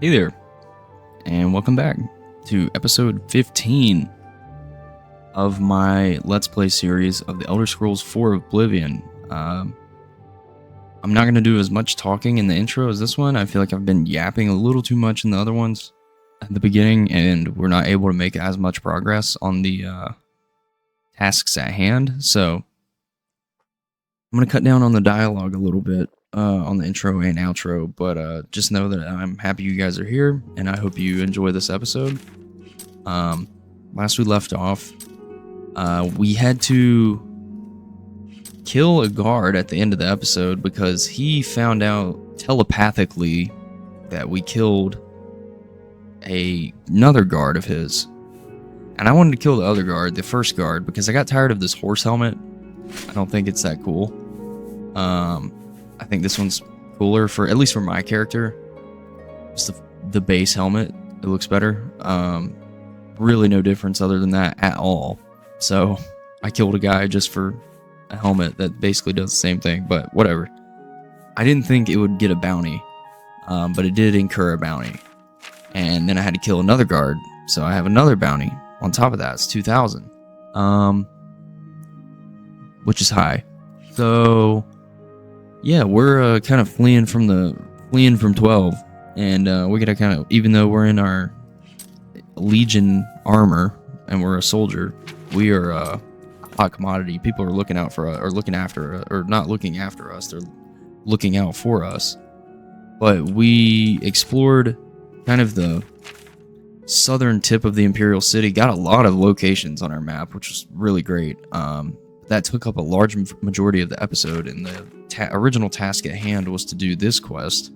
Hey there, and welcome back to episode 15 of my Let's Play series of the Elder Scrolls 4 Oblivion. I'm not going to do as much talking in the intro as this one. I feel like I've been yapping a little too much in the other ones at the beginning, and we're not able to make as much progress on the tasks at hand, so I'm going to cut down on the dialogue a little bit. On the intro and outro, but just know that I'm happy you guys are here, and I hope you enjoy this episode. Last we left off, we had to kill a guard at the end of the episode because he found out telepathically that we killed another guard of his. And I wanted to kill the other guard, the first guard, because I got tired of this horse helmet. I don't think it's that cool. I think this one's cooler, for at least for my character. It's the base helmet. It looks better. Really no difference other than that at all. So I killed a guy just for a helmet that basically does the same thing, but whatever. I didn't think it would get a bounty, but it did incur a bounty. And then I had to kill another guard, so I have another bounty on top of that. It's 2,000, which is high. So yeah, we're kind of fleeing from 12, and we're gonna kind of, even though we're in our Legion armor and we're a soldier, we are a hot commodity. People are looking out for us, or looking after, or not looking after us. They're looking out for us. But we explored kind of the southern tip of the Imperial City. Got a lot of locations on our map, which was really great. That took up a large majority of the episode, and the original task at hand was to do this quest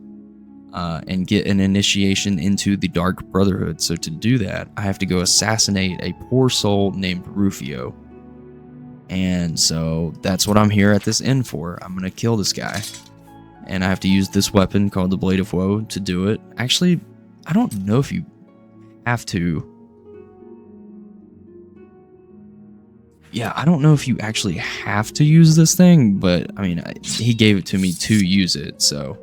and get an initiation into the Dark Brotherhood. So to do that, I have to go assassinate a poor soul named Rufio. And so that's what I'm here at this inn for. I'm going to kill this guy. And I have to use this weapon called the Blade of Woe to do it. Actually, I don't know if you have to. Yeah, I don't know if you actually have to use this thing, but I mean, he gave it to me to use it, so.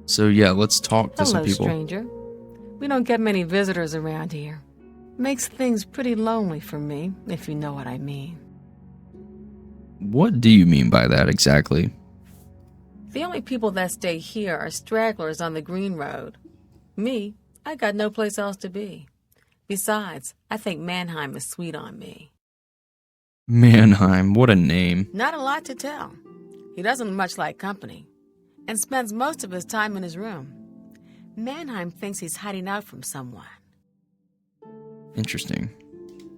So yeah, let's talk to some people. Hello, stranger. We don't get many visitors around here. Makes things pretty lonely for me, if you know what I mean. What do you mean by that exactly? The only people that stay here are stragglers on the Green Road. Me, I got no place else to be. Besides, I think Mannheim is sweet on me. Mannheim, what a name. Not a lot to tell. He doesn't much like company, and spends most of his time in his room. Mannheim thinks he's hiding out from someone. Interesting.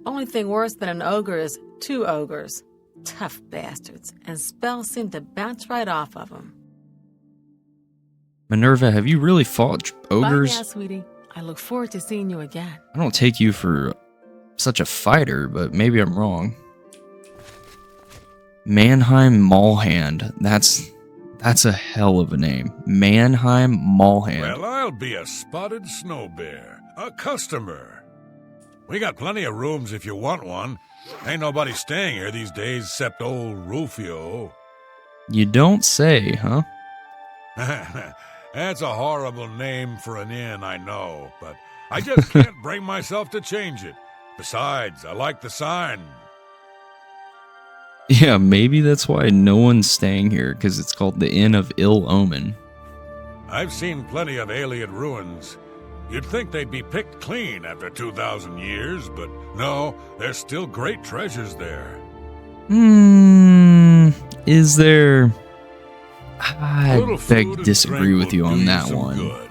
Only thing worse than an ogre is two ogres. Tough bastards, and spells seem to bounce right off of them. Minerva, have you really fought ogres? Bye now, sweetie. I look forward to seeing you again. I don't take you for such a fighter, but maybe I'm wrong. Mannheim Mallhand. That's a hell of a name. Mannheim Mallhand. Well, I'll be a spotted snow bear. A customer. We got plenty of rooms if you want one. Ain't nobody staying here these days except old Rufio. You don't say, huh? That's a horrible name for an inn, I know, but I just can't bring myself to change it. Besides, I like the sign. Yeah, maybe that's why no one's staying here, because it's called the Inn of Ill Omen. I've seen plenty of alien ruins. You'd think they'd be picked clean after 2,000 years, but no, there's still great treasures there. Is there... I beg to disagree with you on that one.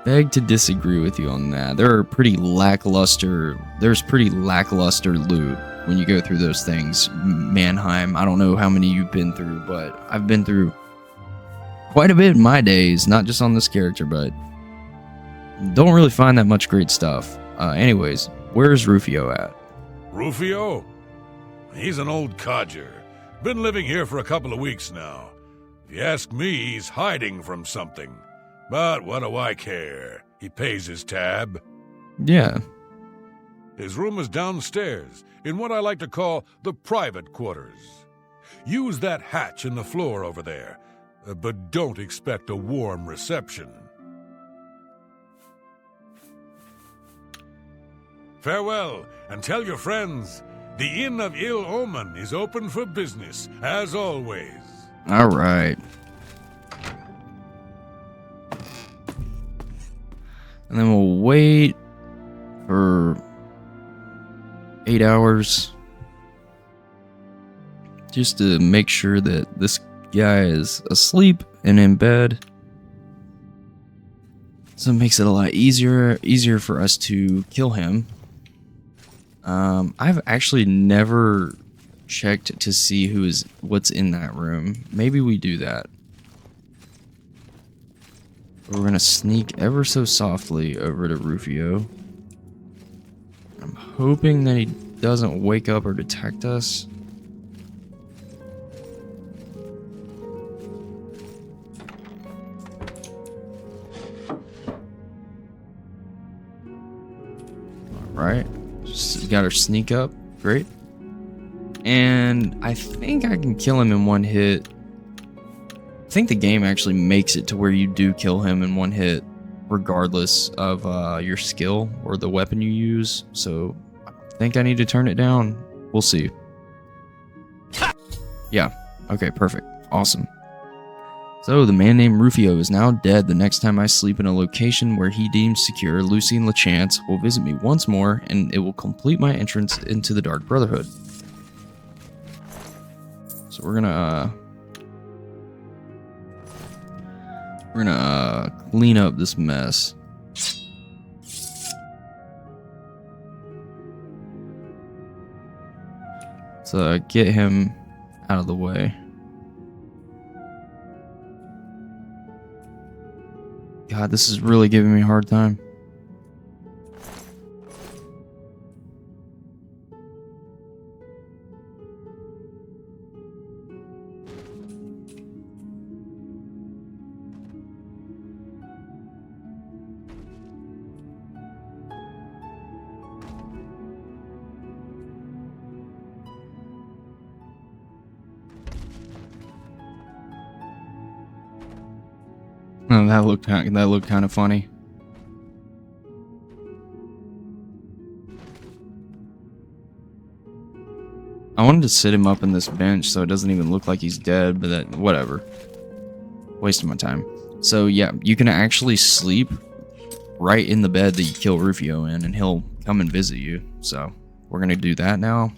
Beg to disagree with you on that. There's pretty lackluster loot when you go through those things. Mannheim, I don't know how many you've been through, but I've been through quite a bit in my days, not just on this character, but don't really find that much great stuff. Anyways, where's Rufio at? Rufio? He's an old codger. Been living here for a couple of weeks now. If you ask me, he's hiding from something. But what do I care? He pays his tab. Yeah. His room is downstairs, in what I like to call the private quarters. Use that hatch in the floor over there. but don't expect a warm reception. Farewell, and tell your friends, the Inn of Ill Omen is open for business, as always. All right. And then we'll wait for 8 hours just to make sure that this guy is asleep and in bed. So it makes it a lot easier for us to kill him. I've actually never checked to see what's in that room. Maybe we do that. We're gonna sneak ever so softly over to Rufio. I'm hoping that he doesn't wake up or detect us. Alright. Just got our sneak up. Great. And I think I can kill him in one hit. I think the game actually makes it to where you do kill him in one hit, regardless of your skill or the weapon you use. So I think I need to turn it down. We'll see. Yeah. Okay, perfect. Awesome. So the man named Rufio is now dead. The next time I sleep in a location where he deems secure, Lucy and LeChance will visit me once more, and it will complete my entrance into the Dark Brotherhood. So we're gonna clean up this mess. So get him out of the way. God, this is really giving me a hard time. Oh, that looked kind of funny. I wanted to sit him up in this bench so it doesn't even look like he's dead, but that whatever. Wasting my time. So yeah, you can actually sleep right in the bed that you kill Rufio in, and he'll come and visit you. So we're gonna do that now.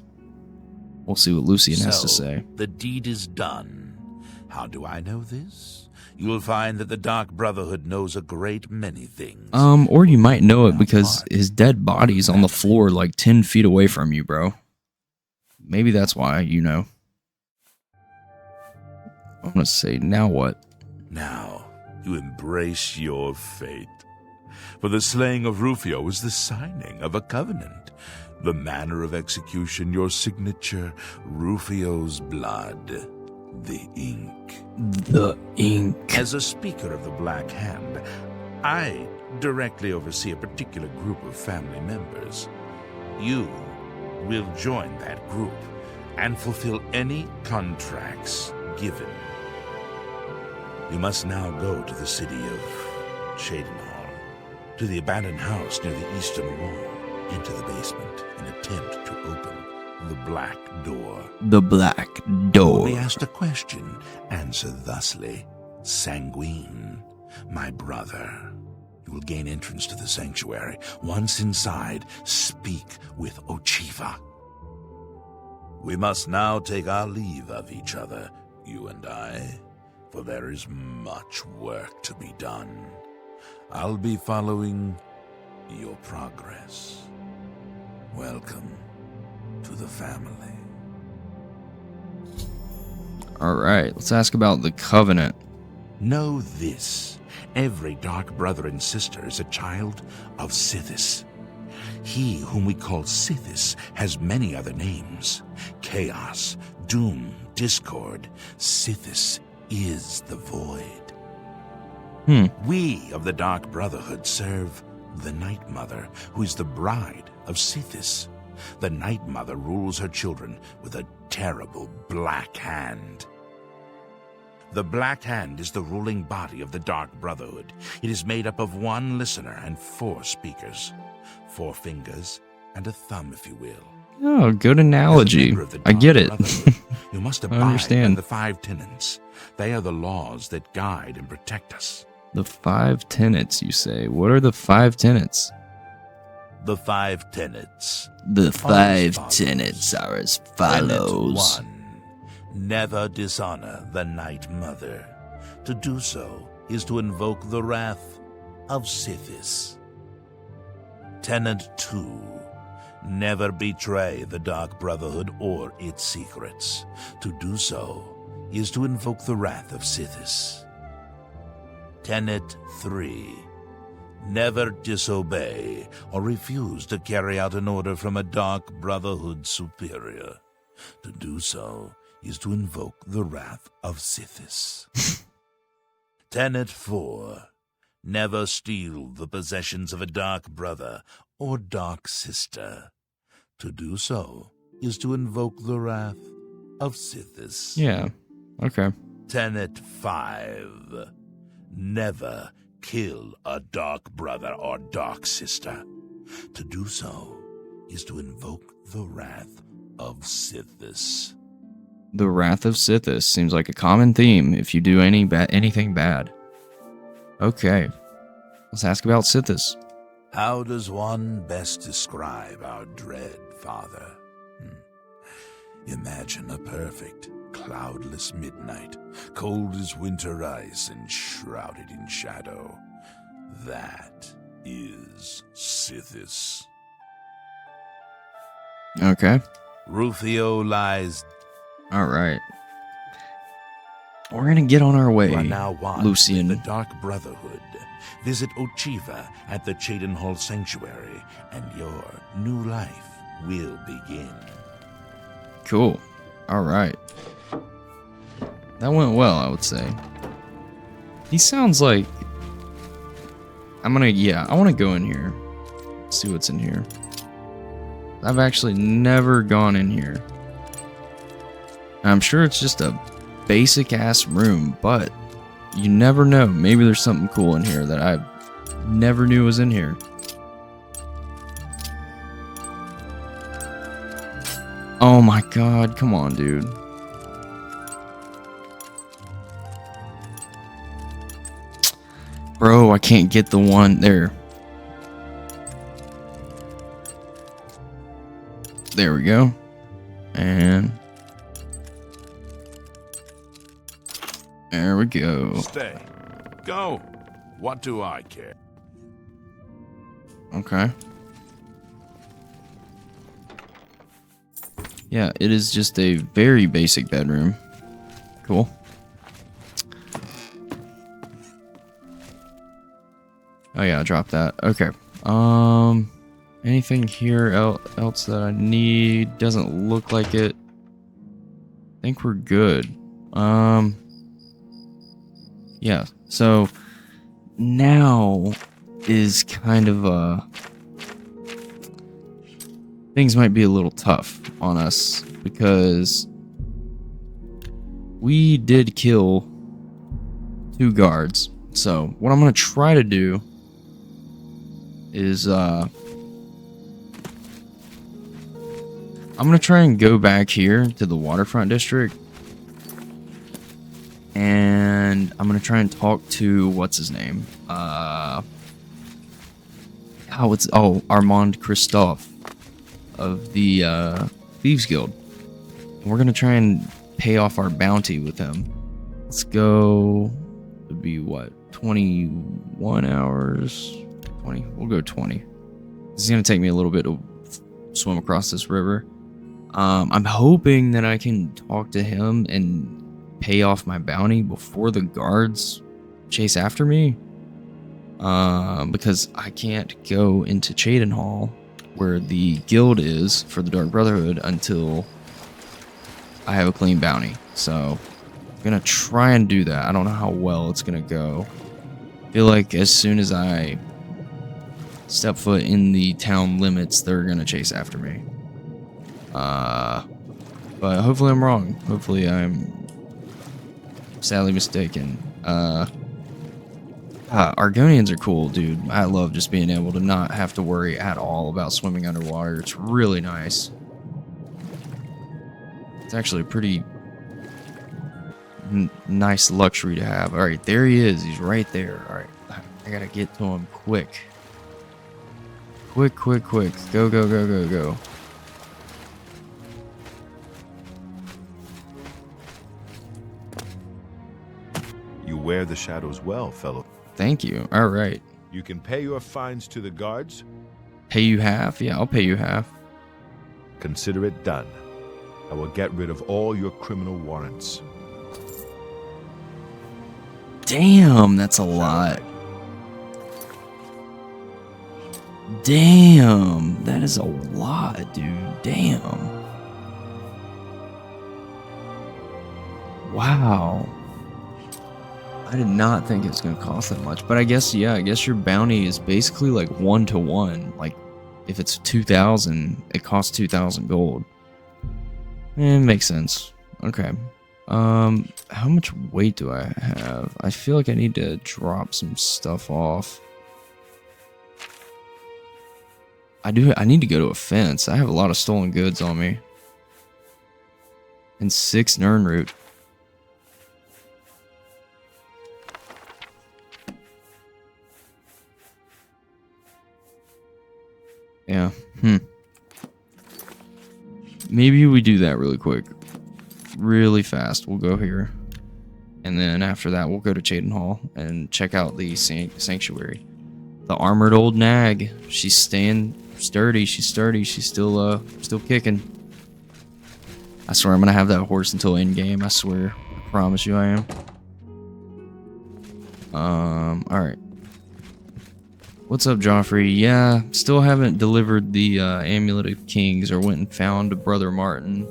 We'll see what Lucian has to say. The deed is done. How do I know this? You'll find that the Dark Brotherhood knows a great many things. Or you might know it because his dead body's on the floor like 10 feet away from you, bro. Maybe that's why, you know. I'm gonna say, now what? Now, you embrace your fate. For the slaying of Rufio is the signing of a covenant. The manner of execution, your signature, Rufio's blood. The ink. The ink. As a speaker of the Black Hand, I directly oversee a particular group of family members. You will join that group and fulfill any contracts given. You must now go to the city of Shadenhall, to the abandoned house near the eastern wall, into the basement, and attempt to open the Black Door. The Black Door. Be asked a question, answer thusly. Sanguine, my brother. You will gain entrance to the sanctuary. Once inside, speak with Ochiva. We must now take our leave of each other, you and I, for there is much work to be done. I'll be following your progress. Welcome to the family. Alright, let's ask about the Covenant. Know this. Every Dark Brother and Sister is a child of Sithis. He whom we call Sithis has many other names. Chaos, Doom, Discord. Sithis is the Void. We of the Dark Brotherhood serve the Night Mother, who is the bride of Sithis. The Night Mother rules her children with a terrible black hand. The Black Hand is the ruling body of the Dark Brotherhood. It is made up of 1 listener and 4 speakers. 4 fingers and a thumb, if you will. Oh, good analogy. I get it. You must I abide understand. by the 5 tenets. They are the laws that guide and protect us. The 5 tenets, you say. What are the 5 tenets? The 5 tenets. The five tenets are as Tenet 1. Never dishonor the Night Mother. To do so is to invoke the wrath of Sithis. Tenet 2. Never betray the Dark Brotherhood or its secrets. To do so is to invoke the wrath of Sithis. Tenet 3. Never disobey or refuse to carry out an order from a Dark Brotherhood superior. To do so is to invoke the wrath of Sithis. Tenet 4. Never steal the possessions of a Dark Brother or Dark Sister. To do so is to invoke the wrath of Sithis. Yeah. Okay. Tenet 5. Never kill a Dark Brother or Dark Sister. To do so is to invoke the wrath of Sithis. The Wrath of Sithis seems like a common theme if you do anything bad. Okay. Let's ask about Sithis. How does one best describe our dread father? Imagine a perfect, cloudless midnight, cold as winter ice and shrouded in shadow. That is Sithis. Okay. Rufio lies. All right. We're gonna get on our way, You are now one Lucian. with the Dark Brotherhood. Visit Ochiva at the Cheydinhall Sanctuary, and your new life will begin. Cool. All right. That went well, I would say. He sounds like... I want to go in here. See what's in here. I've actually never gone in here. I'm sure it's just a basic-ass room, but you never know. Maybe there's something cool in here that I never knew was in here. Oh my god, come on, dude. Bro, I can't get the one there. There we go. And there we go. Stay. Go. What do I care? Okay. Yeah, it is just a very basic bedroom. Cool. Oh yeah, I dropped that. Okay. Anything here else that I need? Doesn't look like it. I think we're good. Yeah. So now is kind of things might be a little tough on us because we did kill 2 guards. So what I'm gonna try to do is I'm gonna try and go back here to the waterfront district, and I'm gonna try and talk to what's his name, Armand Christophe of the Thieves Guild. We're gonna try and pay off our bounty with him. Let's go. It'd be what, 21 hours? 20. We'll go 20. This is gonna take me a little bit to swim across this river. I'm hoping that I can talk to him and pay off my bounty before the guards chase after me. Because I can't go into Cheydinhall, where the guild is for the Dark Brotherhood, until I have a clean bounty. So I'm gonna try and do that. I don't know how well it's gonna go. I feel like as soon as I step foot in the town limits, they're gonna chase after me. But hopefully I'm wrong. Hopefully I'm sadly mistaken. Argonians are cool, dude. I love just being able to not have to worry at all about swimming underwater. It's really nice. It's actually a pretty nice luxury to have. All right, there he is. He's right there. All right, I gotta get to him quick. Quick. Go. You wear the shadows well, fellow. Thank you. All right. You can pay your fines to the guards. Pay you half? Yeah, I'll pay you half. Consider it done. I will get rid of all your criminal warrants. Damn, that's a lot. Damn, that is a lot, dude. Damn. Wow. I did not think it was going to cost that much, but I guess, yeah, I guess your bounty is basically like 1-to-1. Like, if it's 2,000, it costs 2,000 gold. It makes sense. Okay. How much weight do I have? I feel like I need to drop some stuff off. I need to go to a fence. I have a lot of stolen goods on me. And 6 Nernroot. Yeah. Maybe we do that really quick. Really fast. We'll go here. And then after that, we'll go to Cheydinhal and check out the sanctuary. The armored old nag. She's staying sturdy. She's sturdy. She's still kicking. I swear I'm gonna have that horse until end game. I swear. I promise you I am. Alright. What's up, Joffrey? Yeah, still haven't delivered the Amulet of Kings or went and found Brother Martin.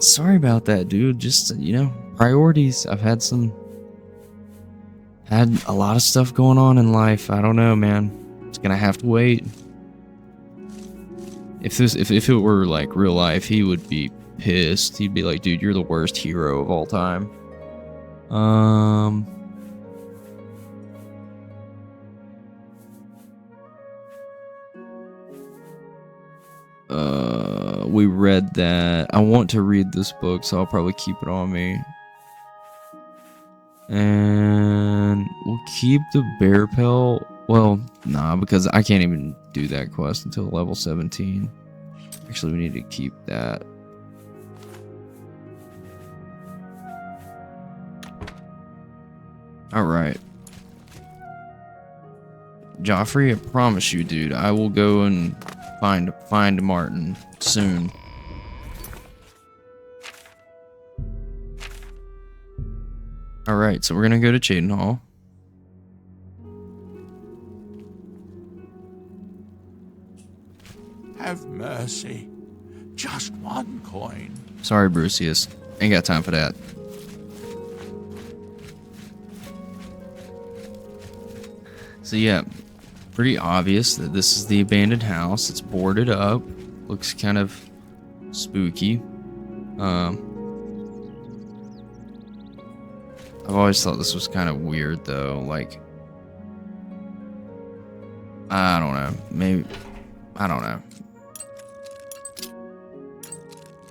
Sorry about that, dude. Just, you know, priorities. I've had a lot of stuff going on in life. I don't know, man. It's gonna have to wait. If it were like real life, he would be pissed. He'd be like, dude, you're the worst hero of all time. We read that. I want to read this book, so I'll probably keep it on me. And we'll keep the bear pelt. Well, nah, because I can't even do that quest until level 17. Actually, we need to keep that. Alright. Joffrey, I promise you, dude, I will go and find Martin soon. Alright, so we're gonna go to Cheydinhal. Have mercy. Just one coin. Sorry, Brucius. Ain't got time for that. So yeah, pretty obvious that this is the abandoned house. It's boarded up. Looks kind of spooky. I've always thought this was kind of weird though. Like, I don't know. Maybe, I don't know.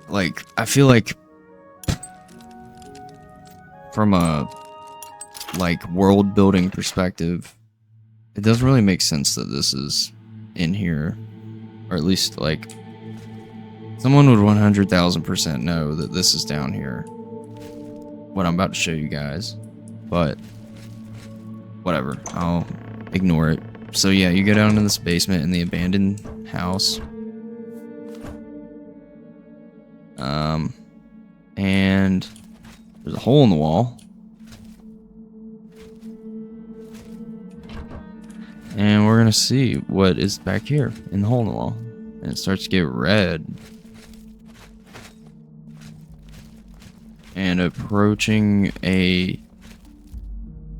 Like, I feel like from a like world building perspective, it doesn't really make sense that this is in here, or at least like someone would 100,000% know that this is down here. What I'm about to show you guys, but whatever, I'll ignore it. So yeah, you go down in this basement in the abandoned house. And there's a hole in the wall. And we're gonna see what is back here in the hole in the wall. And it starts to get red. And approaching a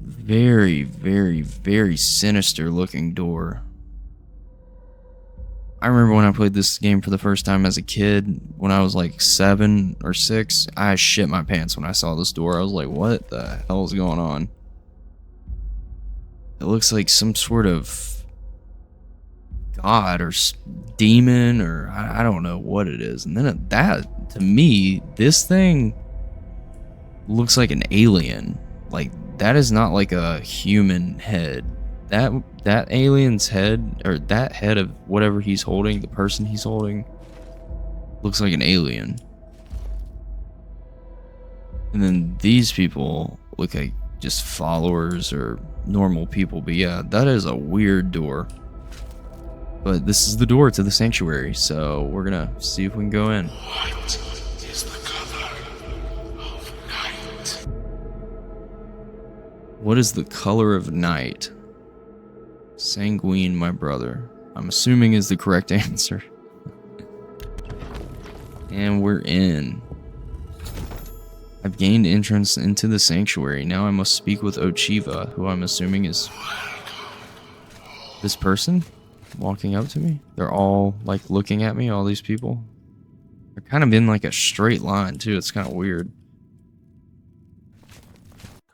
very, very, very sinister looking door. I remember when I played this game for the first time as a kid, when I was like 7 or 6, I shit my pants when I saw this door. I was like, what the hell is going on? It looks like some sort of god or demon, or I don't know what it is. And then that, to me, this thing looks like an alien. Like, that is not like a human head. That alien's head, or that head of whatever he's holding, the person he's holding, looks like an alien. And then these people look like just followers or normal people. But yeah, that is a weird door. But this is the door to the sanctuary, so we're gonna see if we can go in. What is the color of night? What is the color of night? Sanguine, my brother. I'm assuming is the correct answer. And we're in. I've gained entrance into the sanctuary. Now I must speak with Ochiva, who I'm assuming is this person walking up to me. They're all like looking at me, all these people. They're kind of in like a straight line too. It's kind of weird.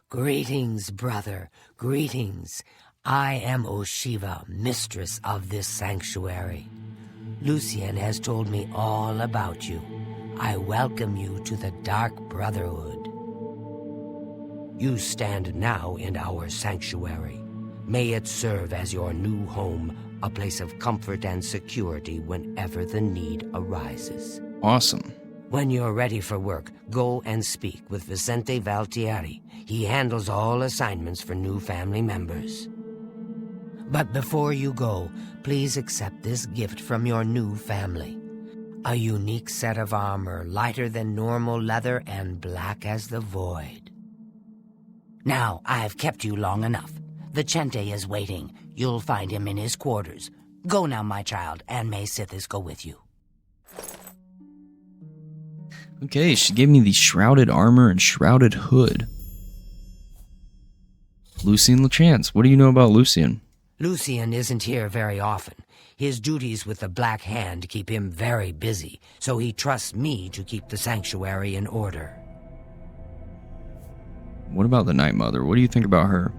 Greetings, brother. Greetings. I am Oshiva, mistress of this sanctuary. Lucien has told me all about you. I welcome you to the Dark Brotherhood. You stand now in our sanctuary. May it serve as your new home, a place of comfort and security whenever the need arises. Awesome. When you're ready for work, go and speak with Vicente Valtieri. He handles all assignments for new family members. But before you go, please accept this gift from your new family. A unique set of armor, lighter than normal leather and black as the void. Now, I've kept you long enough. Vicente is waiting. You'll find him in his quarters. Go now, my child, and may Sithis go with you. Okay, she gave me the shrouded armor and shrouded hood. Lucien Lachance. What do you know about Lucien? Lucien isn't here very often. His duties with the Black Hand keep him very busy, so he trusts me to keep the sanctuary in order. What about the Night Mother? What do you think about her?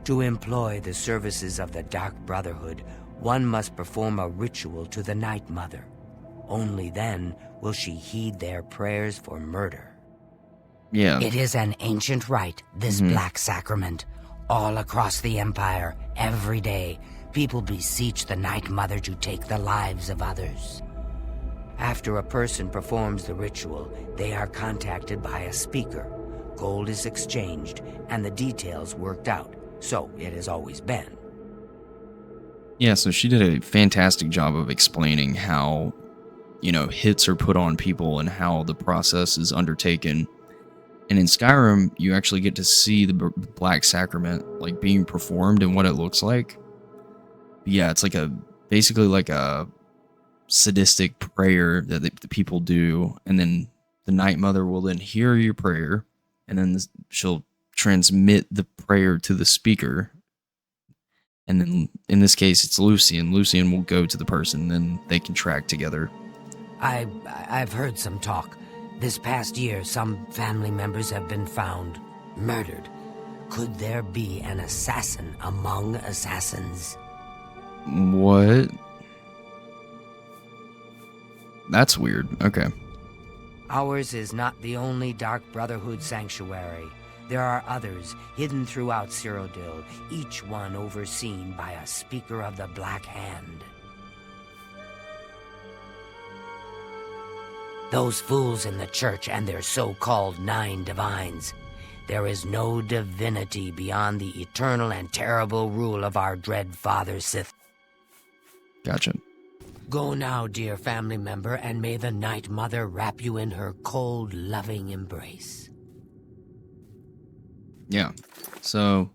To employ the services of the Dark Brotherhood, one must perform a ritual to the Night Mother. Only then will she heed their prayers for murder. Yeah. It is an ancient rite, this Black Sacrament. All across the Empire, every day, people beseech the Night Mother to take the lives of others. After a person performs the ritual, they are contacted by a speaker. Gold is exchanged, and the details worked out. So it has always been. Yeah, so she did a fantastic job of explaining how, hits are put on people and how the process is undertaken. And in Skyrim, you actually get to see the Black Sacrament like being performed and what it looks like. But yeah, it's like basically like a sadistic prayer that the people do, and then the Night Mother will then hear your prayer, and then she'll transmit the prayer to the speaker. And then in this case, it's Lucien. Lucien will go to the person, then they can track together. I've heard some talk. This past year, some family members have been found murdered. Could there be an assassin among assassins? What? That's weird. Okay. Ours is not the only Dark Brotherhood sanctuary. There are others hidden throughout Cyrodiil, each one overseen by a speaker of the Black Hand. Those fools in the church and their so-called 9 divines. There is no divinity beyond the eternal and terrible rule of our dread father Sith. Gotcha. Go now, dear family member, and may the Night Mother wrap you in her cold, loving embrace. Yeah. So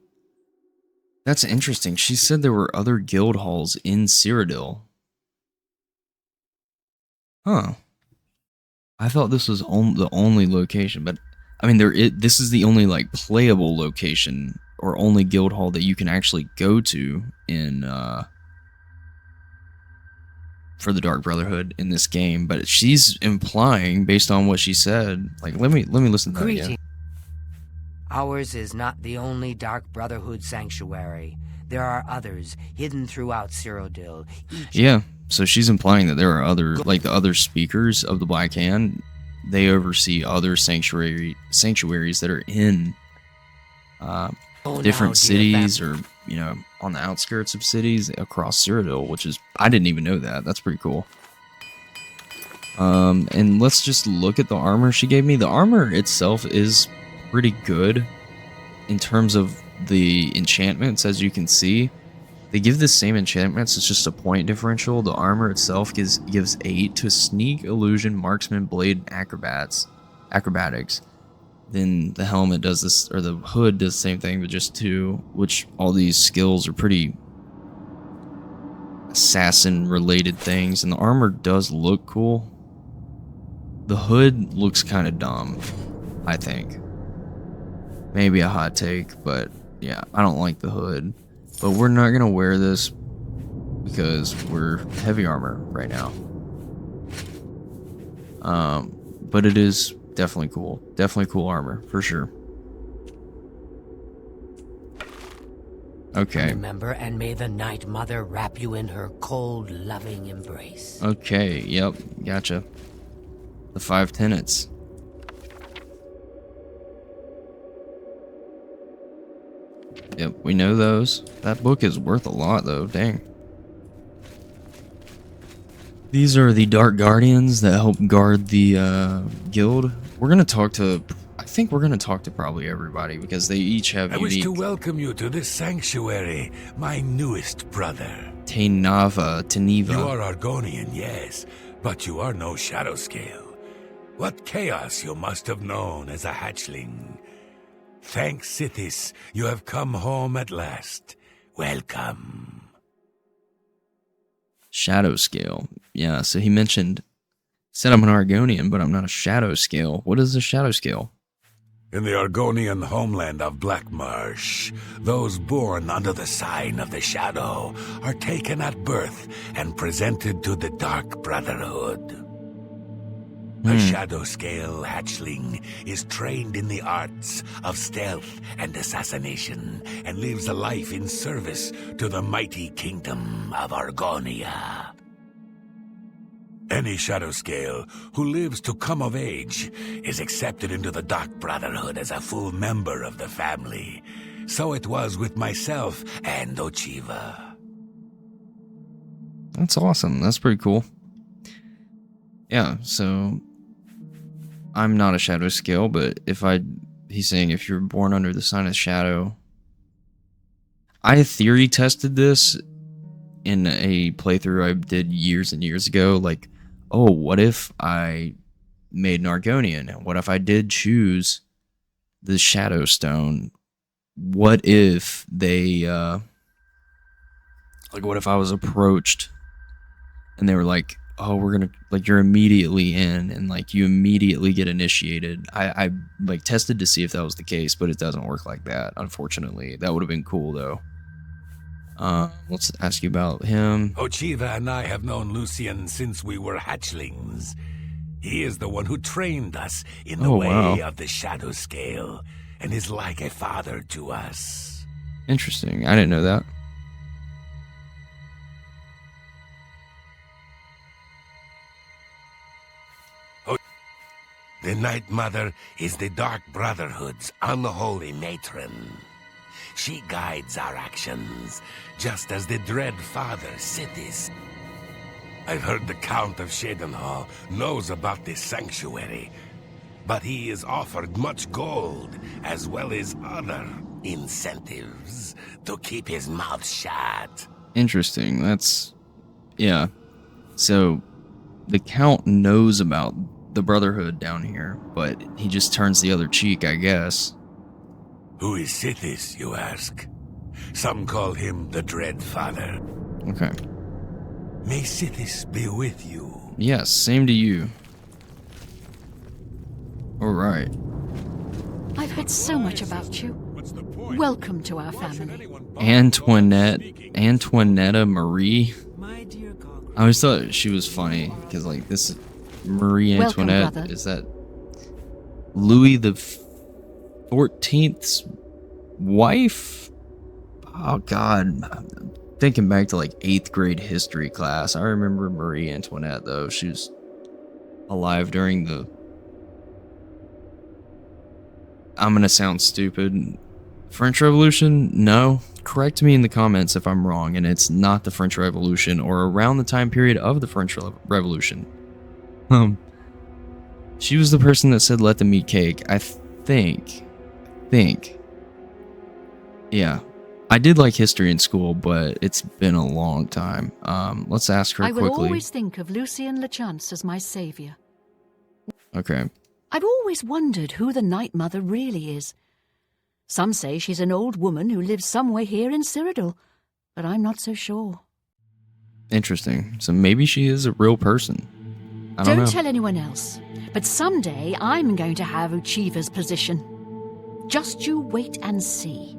that's interesting. She said there were other guild halls in Cyrodiil. Huh. I thought this was the only location, but I mean, this is the only like playable location or only guild hall that you can actually go to in for the Dark Brotherhood in this game, but she's implying, based on what she said, like, let me listen to that again. Ours is not the only Dark Brotherhood sanctuary. There are others hidden throughout Cyrodiil. Yeah, so she's implying that there are other, like the other speakers of the Black Hand, they oversee other sanctuaries that are in different cities, or, you know, on the outskirts of cities across Cyrodiil, which is, I didn't even know that. That's pretty cool. And let's just look at the armor she gave me. The armor itself is pretty good in terms of the enchantments. As you can see, they give the same enchantments, it's just a point differential. The armor itself gives 8 to sneak, illusion, marksman, blade, acrobatics. Then the helmet does this, or the hood does the same thing, but just 2, which all these skills are pretty assassin related things. And the armor does look cool. The hood looks kind of dumb, I think. Maybe a hot take, but yeah, I don't like the hood. But we're not gonna wear this because we're heavy armor right now. But it is definitely cool. Definitely cool armor, for sure. Okay. Remember, and may the Night Mother wrap you in her cold, loving embrace. Okay, yep, gotcha. The 5 tenets. Yep, we know those. That book is worth a lot, though. Dang. These are the Dark Guardians that help guard the guild. We're gonna talk to, I think we're gonna talk to probably everybody, because they each have I unique... wish to welcome you to this sanctuary, my newest brother. Teneva. You are Argonian, yes, but you are no shadow scale. What chaos you must have known as a hatchling. Thanks, Sithis, you have come home at last. Welcome. Shadow scale. Yeah, so he said I'm an Argonian, but I'm not a shadow scale. What is a shadow scale? In the Argonian homeland of Blackmarsh, those born under the sign of the Shadow are taken at birth and presented to the Dark Brotherhood. A shadow scale hatchling is trained in the arts of stealth and assassination and lives a life in service to the mighty kingdom of Argonia. Any shadow scale who lives to come of age is accepted into the Dark Brotherhood as a full member of the family. So it was with myself and Ochiva. That's awesome. That's pretty cool. Yeah, so I'm not a shadow scale, but he's saying if you're born under the sign of shadow. I theory tested this in a playthrough I did years and years ago. Like, oh, what if I made an Argonian? What if I did choose the Shadow Stone? What if they, what if I was approached and they were like, oh, we're gonna, like, you're immediately in, and like you immediately get initiated. I like tested to see if that was the case, but it doesn't work like that, unfortunately. That would have been cool though. Let's ask you about him. Ochiva and I have known Lucian since we were hatchlings. He is the one who trained us in the way of the shadow scale, and is like a father to us. Interesting. I didn't know that. The Night Mother is the Dark Brotherhood's unholy matron. She guides our actions, just as the Dread Father Sithis. I've heard the Count of Shadenhall knows about this sanctuary, but he is offered much gold, as well as other incentives, to keep his mouth shut. Interesting. That's... yeah. So, the Count knows about the Brotherhood down here, but he just turns the other cheek, I guess. Who is Sithis, you ask? Some call him the Dread Father. Okay. May Sithis be with you. Yes, same to you. Alright. I've heard so much about you. Welcome to our family. Antoinetta Marie. My dear Goggle, I always thought she was funny because, like, this Marie Welcome, Antoinette brother. is that Louis the 14th's wife? Oh God, I'm thinking back to like 8th grade history class. I remember Marie Antoinette though. She was alive during the. I'm gonna sound stupid. French Revolution? No. Correct me in the comments if I'm wrong, and it's not the French Revolution or around the time period of the French Revolution. She was the person that said let them eat cake. I think. Yeah. I did like history in school, but it's been a long time. Let's ask her I will quickly. always think of Lucien Lechance as my savior. Okay. I've always wondered who the Night Mother really is. Some say she's an old woman who lives somewhere here in Cyrodiil, but I'm not so sure. Interesting. So maybe she is a real person. I don't know. Tell anyone else, but someday I'm going to have Uchiva's position. Just you wait and see.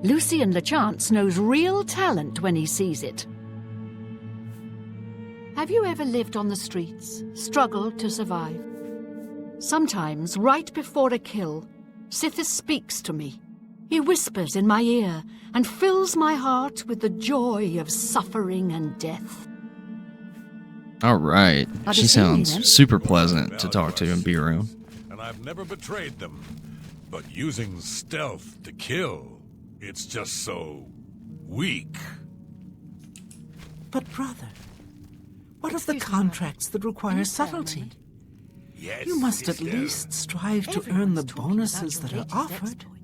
Lucien Lechance knows real talent when he sees it. Have you ever lived on the streets, struggled to survive? Sometimes, right before a kill, Sithis speaks to me. He whispers in my ear and fills my heart with the joy of suffering and death. All right. Are She they seeing me sounds then? super pleasant to talk to and be around. And I've never betrayed them. But using stealth to kill, it's just so weak. But brother, what of the contracts that require subtlety? Yes, You must at sister. least strive to Everyone's earn the talking about bonuses your that are latest offered. exploits.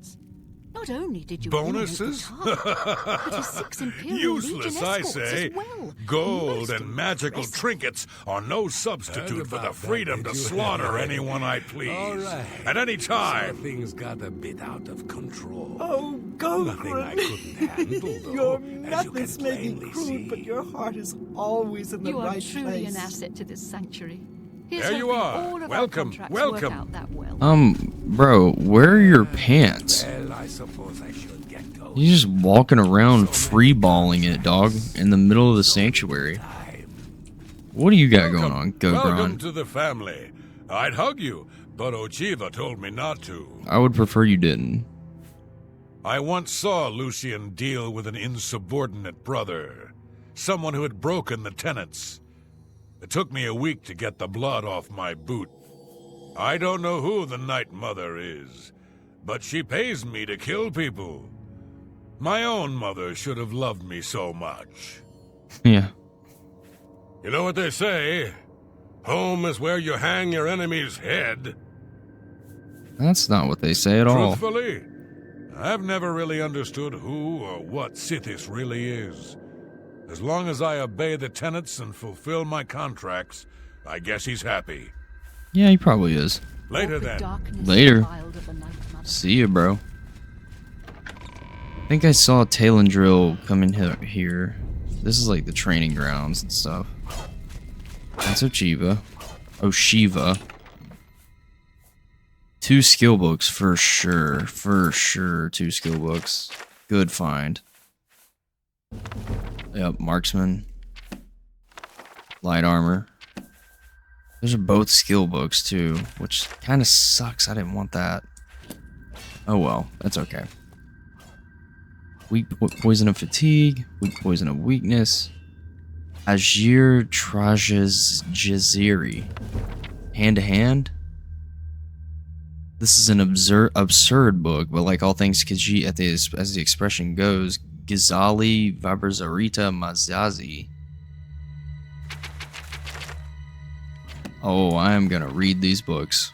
Not only did you Bonuses? eliminate the target, but his 6 Imperial Useless, Legion I escorts say. as well. Gold Most and magical impressive. trinkets are no substitute for the freedom to slaughter anyone I please. All right. At any So time. things got a bit out of control. Oh, Nothing I Gogren! couldn't handle, though, Your as you methods can may be plainly crude, see. but your heart is always in the You are right truly place. an asset to this sanctuary. Here's There you hoping are. all of our Welcome, contracts welcome. Work out that well. Bro, where are your pants? Well, I suppose I should get going. You're just walking around freeballing it, dog, in the middle of the sanctuary. What do you got going on, Welcome Gogron? to the family. I'd hug you, but Ochiva told me not to. I would prefer you didn't. I once saw Lucien deal with an insubordinate brother, someone who had broken the tenets. It took me a week to get the blood off my boot. I don't know who the Night Mother is, but she pays me to kill people. My own mother should have loved me so much. Yeah. You know what they say? Home is where you hang your enemy's head. That's not what they say at all. Truthfully, I've never really understood who or what Sithis really is. As long as I obey the tenets and fulfill my contracts, I guess he's happy. Yeah, he probably is. Later Walk with then. darkness Later. defiled of the Night Mother. See ya, bro. I think I saw Talendrill come in here. This is like the training grounds and stuff. That's Ochiva. Oshiva. 2 skill books for sure. For sure, 2 skill books. Good find. Yep, marksman. Light armor. Those are both skill books too, which kind of sucks. I didn't want that. Oh well, that's okay. Weak poison of fatigue, weak poison of weakness. Agir Trajes Jaziri. Hand to hand? This is an absurd book, but like all things Khajiit, as the expression goes, Gizali Vabrazarita Mazazi. Oh, I am gonna read these books.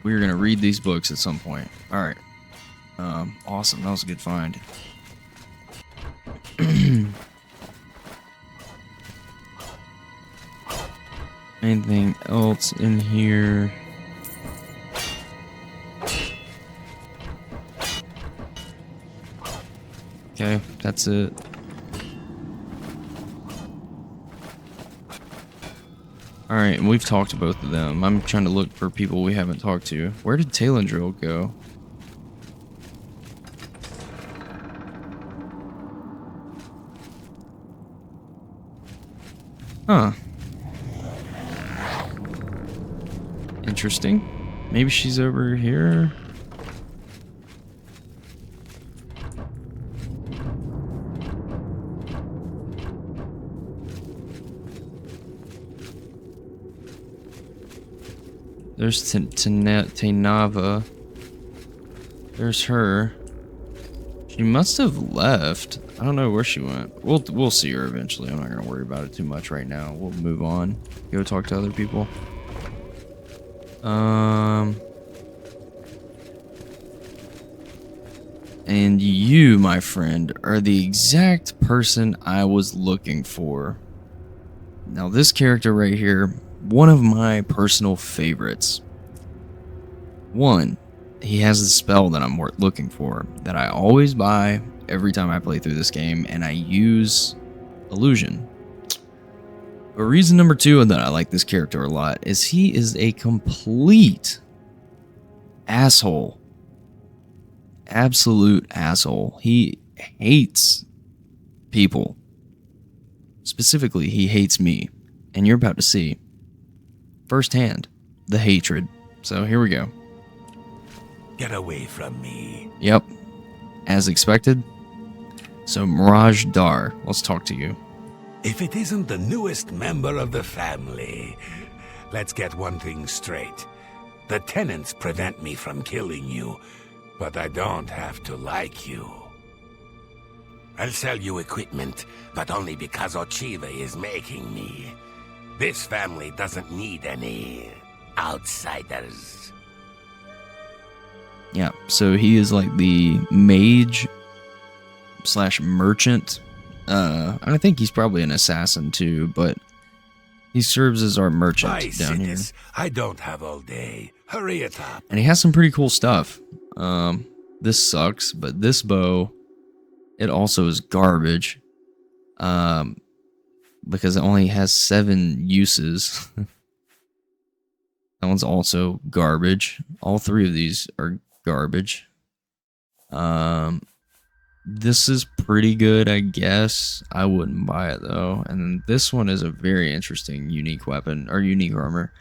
We're gonna read these books at some point. Alright. Awesome, that was a good find. Anything else in here? Okay, that's it. Alright, and we've talked to both of them. I'm trying to look for people we haven't talked to. Where did Talendrill go? Huh. interesting. Maybe she's over here. There's Tenava. There's her. She must have left. I don't know where she went. We'll see her eventually. I'm not gonna worry about it too much right now. We'll move on. Go talk to other people. And you, my friend, are the exact person I was looking for. Now, this character right here, one of my personal favorites. One, he has the spell that I'm looking for, that I always buy every time I play through this game, and I use Illusion. But reason number two that I like this character a lot is he is a complete asshole. Absolute asshole. He hates people. Specifically, he hates me. And you're about to see firsthand the hatred. So here we go. Get away from me. Yep. As expected. So Mirage Dar, let's talk to you. If it isn't the newest member of the family, let's get one thing straight. The Tenets prevent me from killing you, but I don't have to like you. I'll sell you equipment, but only because Ochiva is making me. This family doesn't need any outsiders. Yeah, so he is like the mage / merchant. I think he's probably an assassin too, but he serves as our merchant down here. I don't have all day. Hurry it up. And he has some pretty cool stuff. This sucks, but this bow, it also is garbage. Because it only has 7 uses. That one's also garbage. All 3 of these are garbage. This is pretty good, I guess. I wouldn't buy it though. And then this one is a very interesting, unique weapon or unique armor.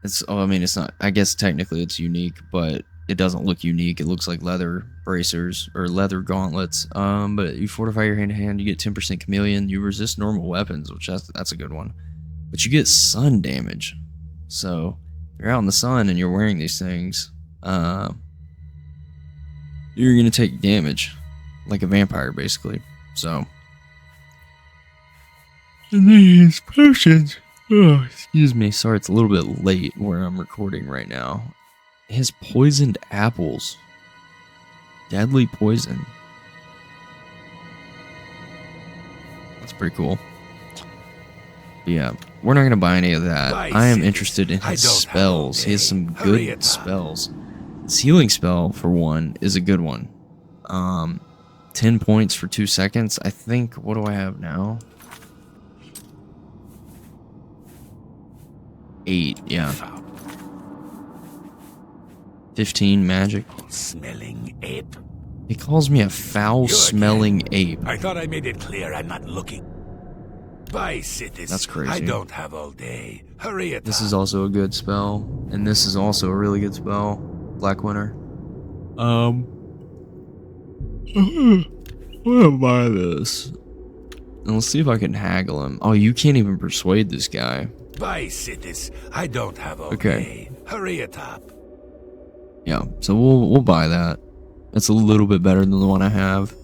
It's not. I guess technically it's unique, but it doesn't look unique. It looks like leather bracers or leather gauntlets. But you fortify your hand to hand. You get 10% chameleon. You resist normal weapons, which that's a good one. But you get sun damage. So if you're out in the sun and you're wearing these things, you're gonna take damage. Like a vampire, basically. So. And these potions. Oh, excuse me. Sorry, it's a little bit late where I'm recording right now. It has poisoned apples. Deadly poison. That's pretty cool. But yeah, we're not going to buy any of that. I am interested in his spells. He has some good spells. His healing spell, for one, is a good one. 10 points for 2 seconds. I think, what do I have now? 8, yeah. 15 magic. Smelling ape. He calls me a foul-smelling ape. I thought I made it clear I'm not looking. Bye, Sithis. That's crazy. I don't have all day. Hurry it This up. is also a good spell. And this is also a really good spell. Black Winter. I'm gonna buy this. And let's see if I can haggle him. Oh, you can't even persuade this guy. Bye, Sithis. I don't have all Okay. day. Hurry it up. Yeah, so we'll buy that. It's a little bit better than the one I have.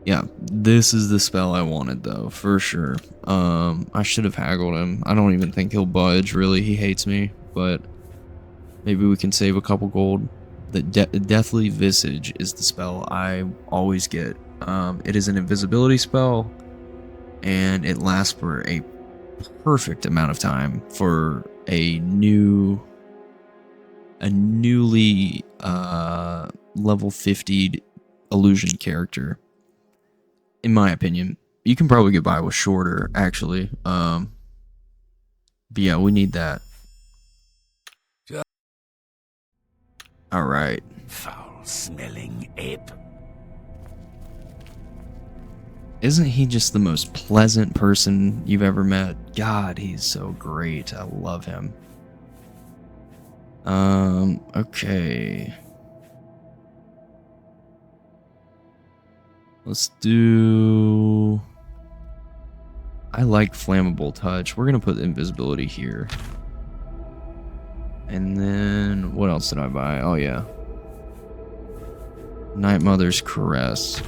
Yeah, this is the spell I wanted though, for sure. I should have haggled him. I don't even think he'll budge, really. He hates me, but maybe we can save a couple gold. The Deathly Visage is the spell I always get. It is an invisibility spell, and it lasts for a perfect amount of time for a newly level 50 illusion character. In my opinion, you can probably get by with shorter, actually. But yeah, we need that. All right. Foul-smelling ape. Isn't he just the most pleasant person you've ever met? God, he's so great. I love him. Okay. Let's do... I like flammable touch. We're gonna put invisibility here. And then, what else did I buy? Oh yeah. Night Mother's Caress.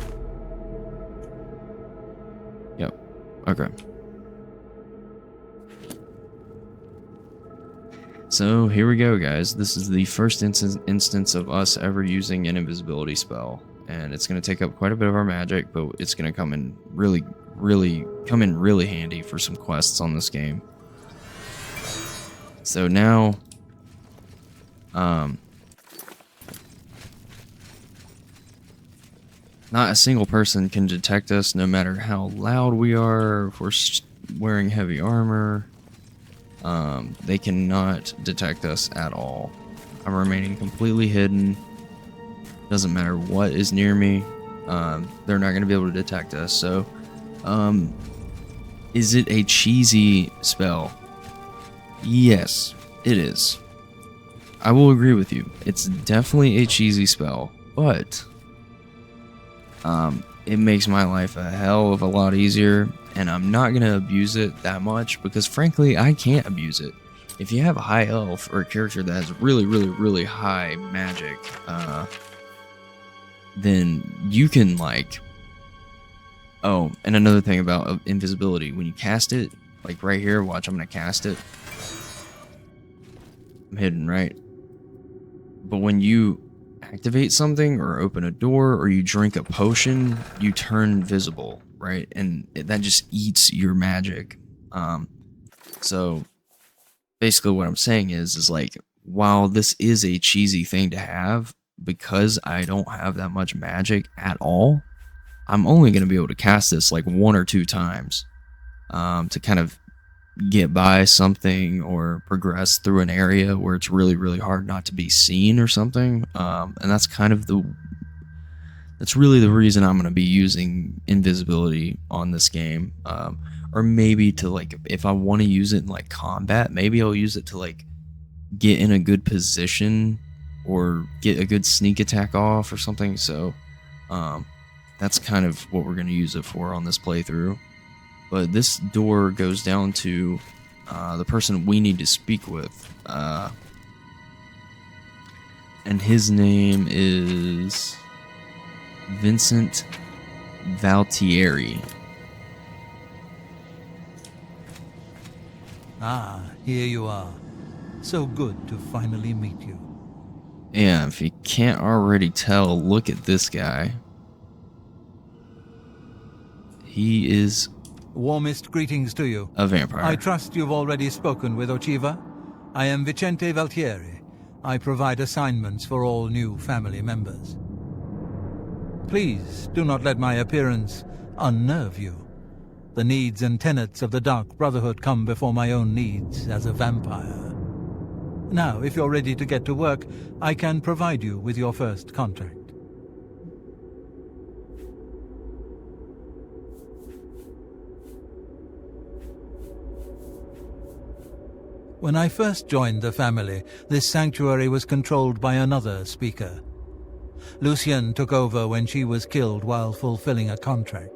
Yep. Okay. So here we go, guys. This is the first instance of us ever using an invisibility spell, and it's going to take up quite a bit of our magic, but it's going to come in really handy for some quests on this game. So now, not a single person can detect us, no matter how loud we are. If we're wearing heavy armor, they cannot detect us at all. I'm remaining completely hidden. Doesn't matter what is near me. They're not going to be able to detect us. So, is it a cheesy spell? Yes, it is. I will agree with you. It's definitely a cheesy spell, but it makes my life a hell of a lot easier, and I'm not going to abuse it that much because, frankly, I can't abuse it. If you have a high elf or a character that has really high magic, then you can, like... Oh, and another thing about invisibility, when you cast it, like right here, watch, I'm going to cast it. I'm hidden, right? But when you activate something or open a door or you drink a potion, you turn invisible, right? And that just eats your magic. So basically what I'm saying is like, while this is a cheesy thing to have, because I don't have that much magic at all, I'm only going to be able to cast this like 1 or 2 times to kind of get by something or progress through an area where it's really hard not to be seen or something. And that's kind of that's really the reason I'm going to be using invisibility on this game. Or maybe to, like, if I want to use it in like combat, maybe I'll use it to like get in a good position or get a good sneak attack off or something. So that's kind of what we're going to use it for on this playthrough. But this door goes down to the person we need to speak with. And his name is Vincent Valtieri. Ah, here you are. So good to finally meet you. Yeah, if you can't already tell, look at this guy. He is Warmest greetings to you. a vampire. I trust you've already spoken with Ochiva. I am Vicente Valtieri. I provide assignments for all new family members. Please do not let my appearance unnerve you. The needs and tenets of the Dark Brotherhood come before my own needs as a vampire. Now, if you're ready to get to work, I can provide you with your first contract. When I first joined the family, this sanctuary was controlled by another speaker. Lucienne took over when she was killed while fulfilling a contract.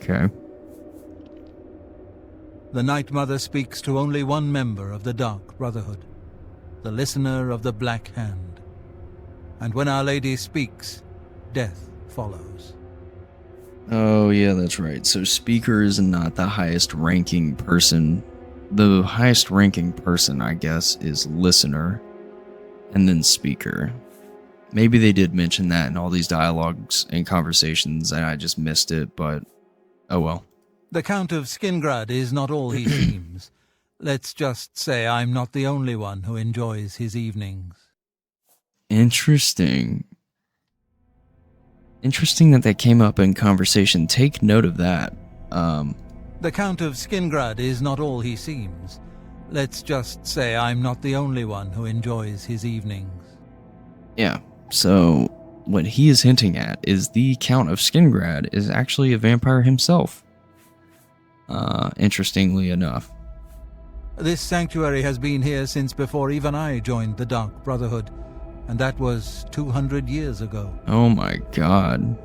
Okay. The Night Mother speaks to only one member of the Dark Brotherhood, the Listener of the Black Hand. And when Our Lady speaks, death follows. Oh, yeah, that's right. So Speaker is not the highest ranking person. The highest ranking person, I guess, is Listener, and then Speaker. Maybe they did mention that in all these dialogues and conversations, and I just missed it, but oh well. The Count of Skingrad is not all he seems. Let's just say I'm not the only one who enjoys his evenings. Interesting. Interesting that came up in conversation. Take note of that. The Count of Skingrad is not all he seems. Let's just say I'm not the only one who enjoys his evenings. Yeah, so what he is hinting at is the Count of Skingrad is actually a vampire himself. Interestingly enough. This sanctuary has been here since before even I joined the Dark Brotherhood, and that was 200 years ago. Oh my god.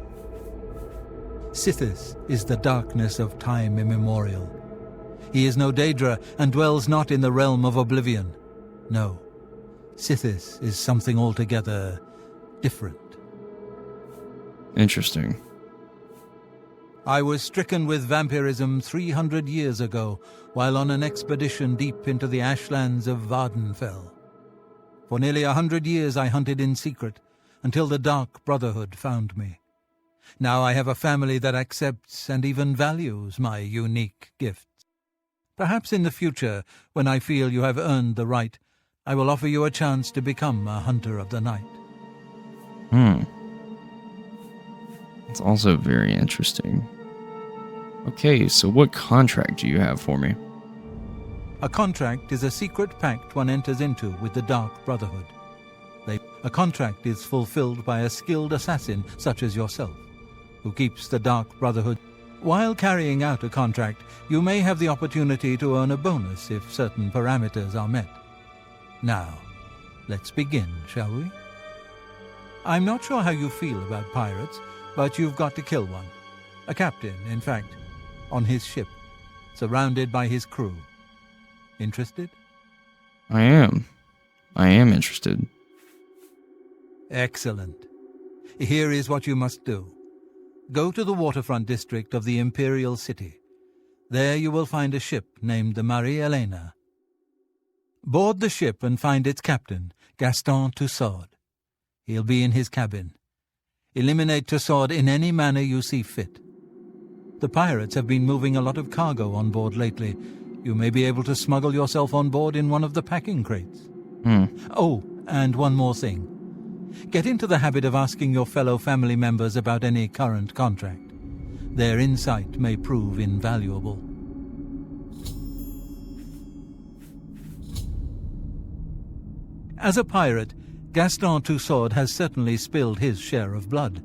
Sithis is the darkness of time immemorial. He is no Daedra and dwells not in the realm of Oblivion. No, Sithis is something altogether different. Interesting. I was stricken with vampirism 300 years ago while on an expedition deep into the ashlands of Vardenfell. For nearly 100 years I hunted in secret until the Dark Brotherhood found me. Now I have a family that accepts and even values my unique gifts. Perhaps in the future, when I feel you have earned the right, I will offer you a chance to become a hunter of the night. It's also very interesting. Okay, so what contract do you have for me? A contract is a secret pact one enters into with the Dark Brotherhood. A contract is fulfilled by a skilled assassin such as yourself, who keeps the Dark Brotherhood. While carrying out a contract, you may have the opportunity to earn a bonus if certain parameters are met. Now, let's begin, shall we? I'm not sure how you feel about pirates, but you've got to kill one. A captain, in fact, on his ship, surrounded by his crew. Interested? I am. I am interested. Excellent. Here is what you must do. Go to the waterfront district of the Imperial City. There you will find a ship named the Marie Helena. Board the ship and find its captain, Gaston Tussaud. He'll be in his cabin. Eliminate Tussaud in any manner you see fit. The pirates have been moving a lot of cargo on board lately. You may be able to smuggle yourself on board in one of the packing crates. Oh, and one more thing. Get into the habit of asking your fellow family members about any current contract. Their insight may prove invaluable. As a pirate, Gaston Tussaud has certainly spilled his share of blood.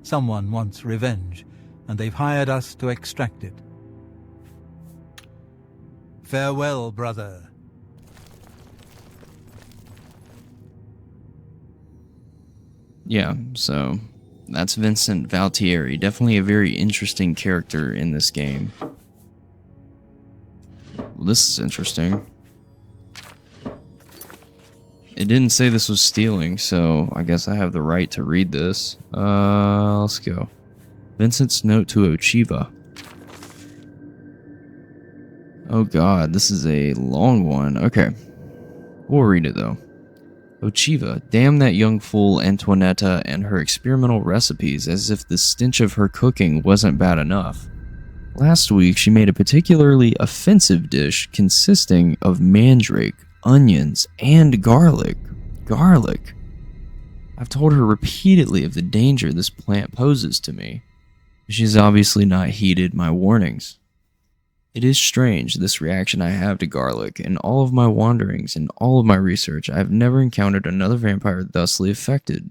Someone wants revenge, and they've hired us to extract it. Farewell, brother. Yeah, so that's Vincent Valtieri. Definitely a very interesting character in this game. Well, this is interesting. It didn't say this was stealing, so I guess I have the right to read this. Let's go. Vincent's note to Ochiva. Oh god, this is a long one. Okay. We'll read it though. Ochiva, damn that young fool Antoinetta and her experimental recipes, as if the stench of her cooking wasn't bad enough. Last week she made a particularly offensive dish consisting of mandrake, onions, and garlic. Garlic. I've told her repeatedly of the danger this plant poses to me. She's obviously not heeded my warnings. It is strange, this reaction I have to garlic. In all of my wanderings and all of my research, I have never encountered another vampire thusly affected.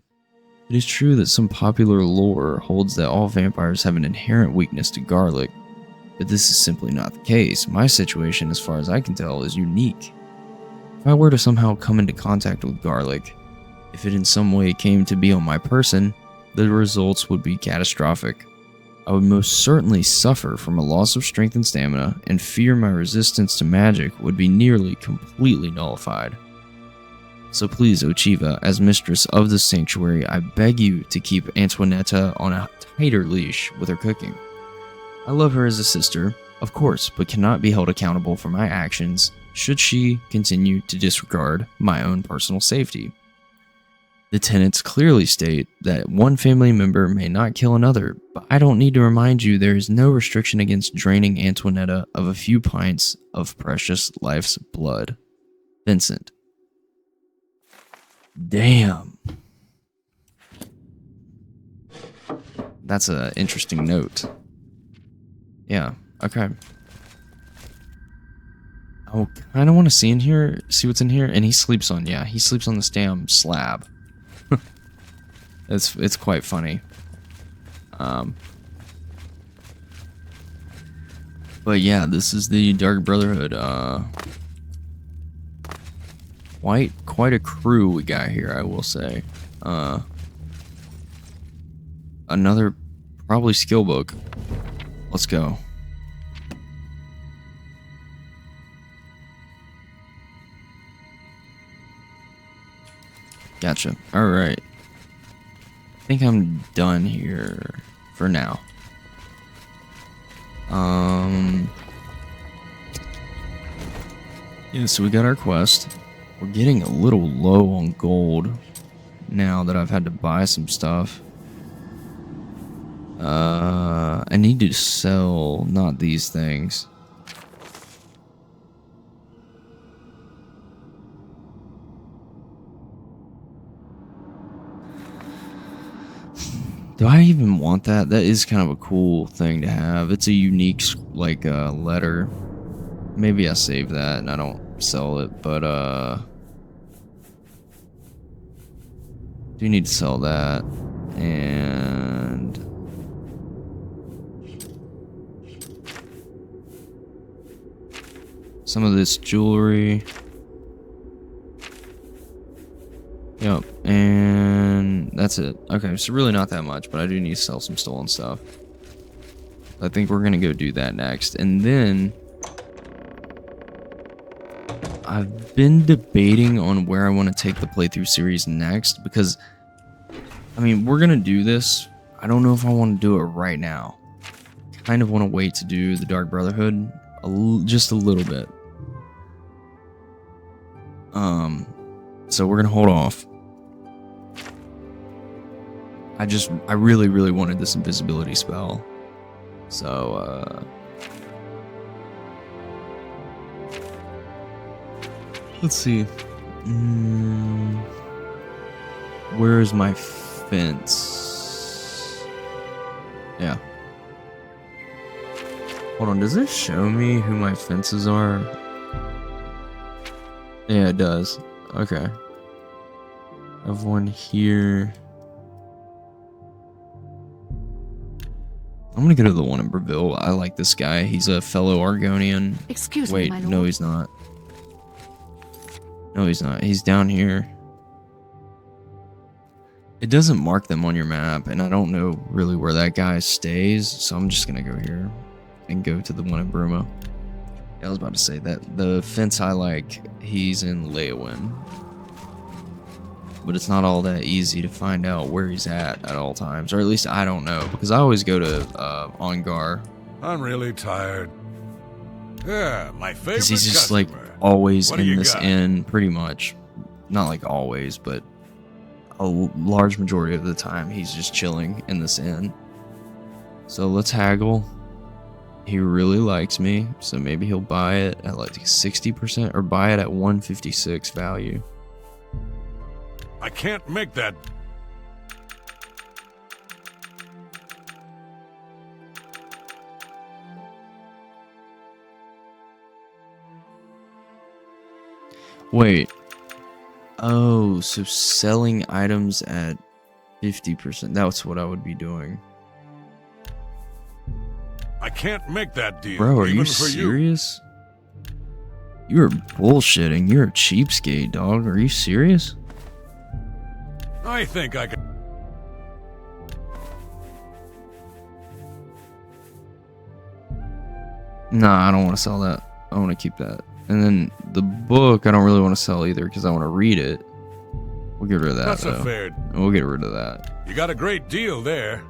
It is true that some popular lore holds that all vampires have an inherent weakness to garlic, but this is simply not the case. My situation, as far as I can tell, is unique. If I were to somehow come into contact with garlic, if it in some way came to be on my person, the results would be catastrophic. I would most certainly suffer from a loss of strength and stamina, and fear my resistance to magic would be nearly completely nullified. So please, Ochiva, as mistress of the sanctuary, I beg you to keep Antoinetta on a tighter leash with her cooking. I love her as a sister, of course, but cannot be held accountable for my actions should she continue to disregard my own personal safety. The tenets clearly state that one family member may not kill another, but I don't need to remind you there is no restriction against draining Antoinetta of a few pints of precious life's blood. Vincent. Damn. That's an interesting note. Yeah, okay. I kind of want to see what's in here, and he sleeps on this damn slab. It's quite funny. But yeah, this is the Dark Brotherhood. Quite a crew we got here, I will say. Another probably skill book. Let's go. Gotcha. All right. I think I'm done here for now. Yeah, so we got our quest. We're getting a little low on gold now that I've had to buy some stuff. I need to sell not these things. Do I even want that? That is kind of a cool thing to have. It's a unique, like, letter. Maybe I save that and I don't sell it, but, do need to sell that. And some of this jewelry. Yep, and that's it. Okay, so really not that much, but I do need to sell some stolen stuff. I think we're gonna go do that next. And then I've been debating on where I want to take the playthrough series next, because I mean, we're gonna do this. I don't know if I want to do it right now. Kind of want to wait to do the Dark Brotherhood just a little bit. So we're gonna hold off. I really, really wanted this invisibility spell. So, let's see. Where is my fence? Yeah. Hold on, does this show me who my fences are? Yeah, it does. Okay. I have one here. I'm gonna go to the one in Breville. I like this guy. He's a fellow Argonian. Excuse me, Wait, my lord. no, he's not. No, he's not. He's down here. It doesn't mark them on your map, and I don't know really where that guy stays, so I'm just gonna go here and go to the one in Bruma. I was about to say that the fence I like, he's in Leowin. But it's not all that easy to find out where he's at all times. Or at least I don't know, because I always go to Ongar. I'm really tired. Yeah, my favorite Because he's just customer. like always What do in you this got? inn, pretty much. Not like always, but a large majority of the time he's just chilling in this inn. So let's haggle. He really likes me, so maybe he'll buy it at like 60% or buy it at 156 value. I can't make that. Wait. Oh, so selling items at 50%. That's what I would be doing. I can't make that deal. Bro, are even you for serious? You're bullshitting. You're a cheapskate, dog. Are you serious? I think I can. Nah, I don't want to sell that. I want to keep that. And then the book, I don't really want to sell either because I want to read it. We'll get rid of that, That's though. a fair. We'll get rid of that. You got a great deal there.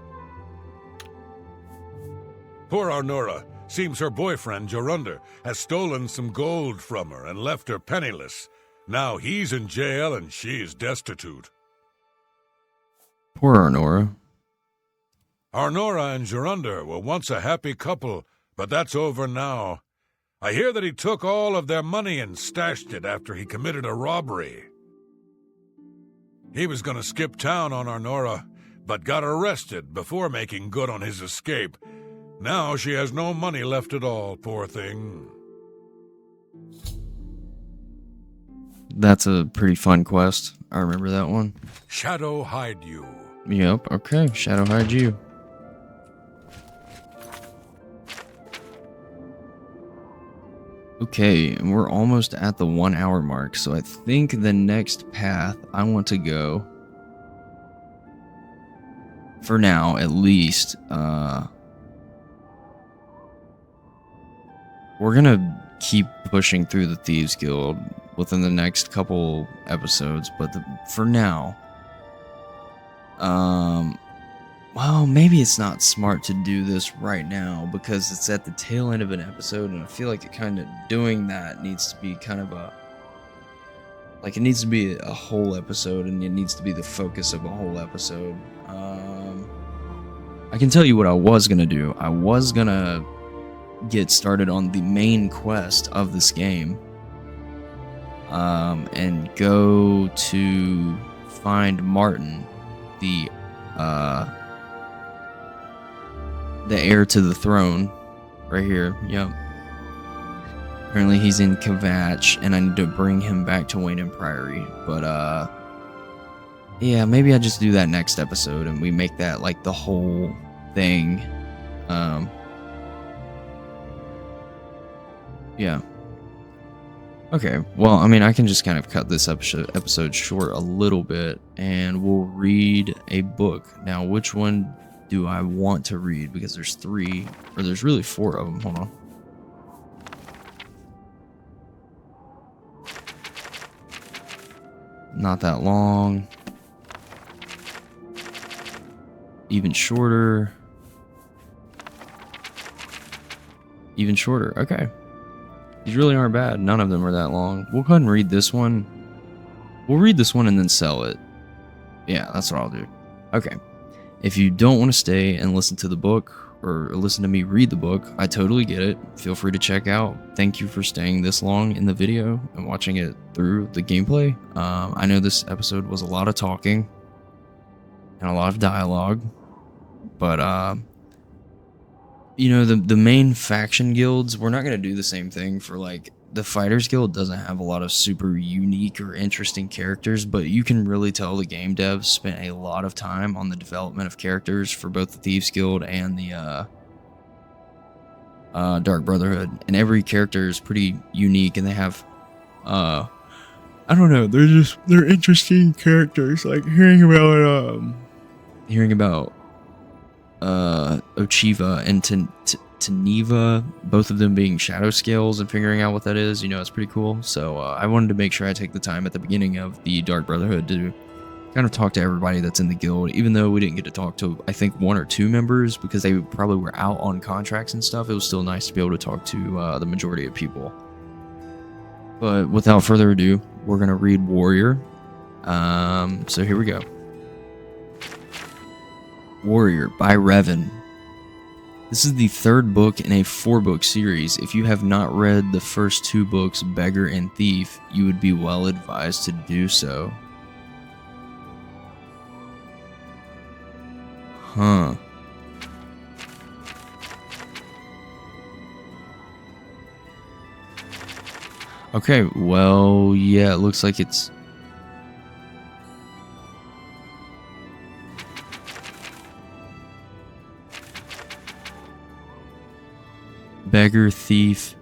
Poor Arnora. Seems her boyfriend, Jorunder, has stolen some gold from her and left her penniless. Now he's in jail and she's destitute. Poor Arnora. Arnora and Jorunder were once a happy couple, but that's over now. I hear that he took all of their money and stashed it after he committed a robbery. He was going to skip town on Arnora, but got arrested before making good on his escape. Now she has no money left at all, poor thing. That's a pretty fun quest. I remember that one. Shadow hide you. Yep, okay. Shadow hide you. Okay, and we're almost at the 1 hour mark, so I think the next path I want to go, for now at least, we're gonna keep pushing through the Thieves Guild within the next couple episodes, but for now, well, maybe it's not smart to do this right now because it's at the tail end of an episode, and I feel like it kind of doing that needs to be kind of it needs to be a whole episode, and it needs to be the focus of a whole episode. I can tell you what I was gonna do. I was gonna get started on the main quest of this game, and go to find Martin, the heir to the throne, right here. Yep. Apparently he's in Kvatch, and I need to bring him back to Wayne and Priory. But yeah, maybe I just do that next episode, and we make that like the whole thing. Yeah. Okay. Well, I mean, I can just kind of cut this episode short a little bit, and we'll read a book. Now, which one do I want to read? Because there's 3, or there's really 4 of them. Hold on. Not that long. Even shorter. Even shorter. Okay. These really aren't bad. None of them are that long. We'll go ahead and read this one. We'll read this one and then sell it. Yeah, that's what I'll do. Okay. If you don't want to stay and listen to the book, or listen to me read the book, I totally get it. Feel free to check out. Thank you for staying this long in the video and watching it through the gameplay. I know this episode was a lot of talking and a lot of dialogue, but you know, the main faction guilds, we're not going to do the same thing for, like, the Fighters Guild doesn't have a lot of super unique or interesting characters, but you can really tell the game devs spent a lot of time on the development of characters for both the Thieves Guild and the Dark Brotherhood. And every character is pretty unique, and they have, I don't know, they're interesting characters. Like hearing about Ochiva and Teneva, both of them being shadow scales, and figuring out what that is, you know, it's pretty cool. So I wanted to make sure I take the time at the beginning of the Dark Brotherhood to kind of talk to everybody that's in the guild, even though we didn't get to talk to, I think, 1 or 2 members because they probably were out on contracts and stuff. It was still nice to be able to talk to the majority of people. But without further ado, we're going to read Warrior. So here we go. Warrior by Revan. This is the 3rd book in a 4-book series. If you have not read the first 2 books, Beggar and Thief, you would be well advised to do so. Huh. Okay, well, yeah, it looks like it's... Beggar, Thief.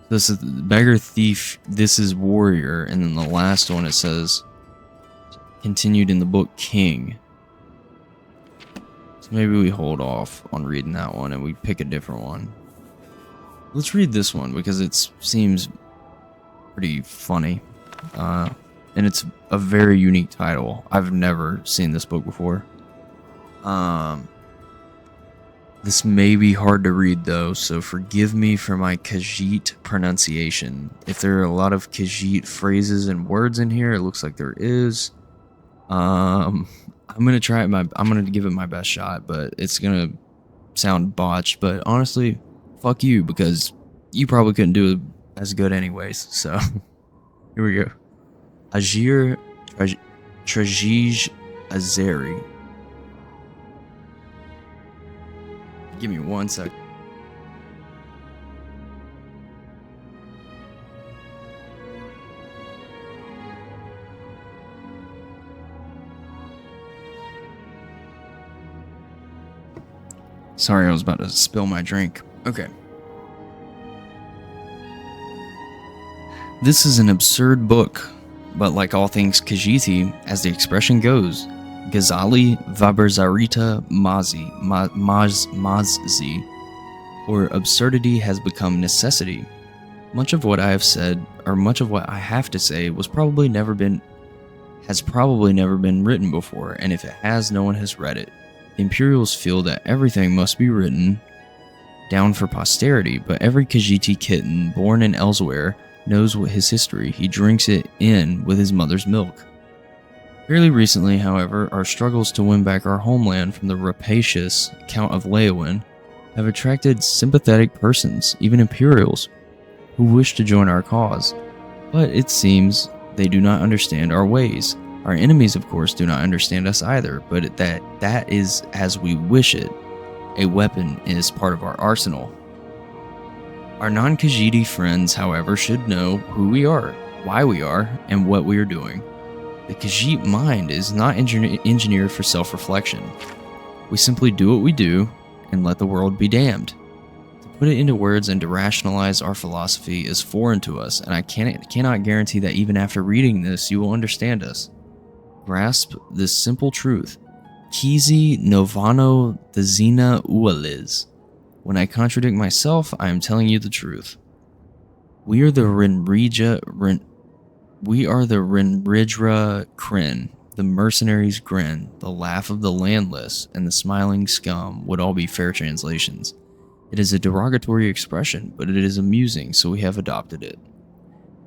This is Beggar, Thief, this is Warrior, and then the last one it says continued in the book King. So maybe we hold off on reading that one and we pick a different one. Let's read this one because it seems pretty funny. And it's a very unique title. I've never seen this book before. This may be hard to read though, so forgive me for my Khajiit pronunciation. If there are a lot of Khajiit phrases and words in here, it looks like there is. I'm gonna try it. I'm gonna give it my best shot, but it's gonna sound botched. But honestly, fuck you, because you probably couldn't do it as good anyways. So here we go. Ajir Trajij Azeri. Give me 1 sec. Sorry, I was about to spill my drink. Okay. This is an absurd book, but like all things Khajiiti, as the expression goes, Ghazali Vaberzarita Mazzi, or absurdity has become necessity. Much of what I have said, or much of what I have to say, has probably never been written before, and if it has, no one has read it. The Imperials feel that everything must be written down for posterity, but every Khajiiti kitten born in Elsewhere knows what his history. He drinks it in with his mother's milk. Fairly recently, however, our struggles to win back our homeland from the rapacious Count of Leeuwen have attracted sympathetic persons, even Imperials, who wish to join our cause. But it seems they do not understand our ways. Our enemies, of course, do not understand us either, but that is as we wish it. A weapon is part of our arsenal. Our non-Khajiiti friends, however, should know who we are, why we are, and what we are doing. The Khajiit mind is not engineered for self-reflection. We simply do what we do and let the world be damned. To put it into words and to rationalize our philosophy is foreign to us, and I cannot guarantee that even after reading this you will understand us. Grasp this simple truth. Kizi novano dezina ualiz. When I contradict myself, I am telling you the truth. We are the Rinridra Kryn, the mercenaries' grin, the laugh of the landless, and the smiling scum would all be fair translations. It is a derogatory expression, but it is amusing, so we have adopted it.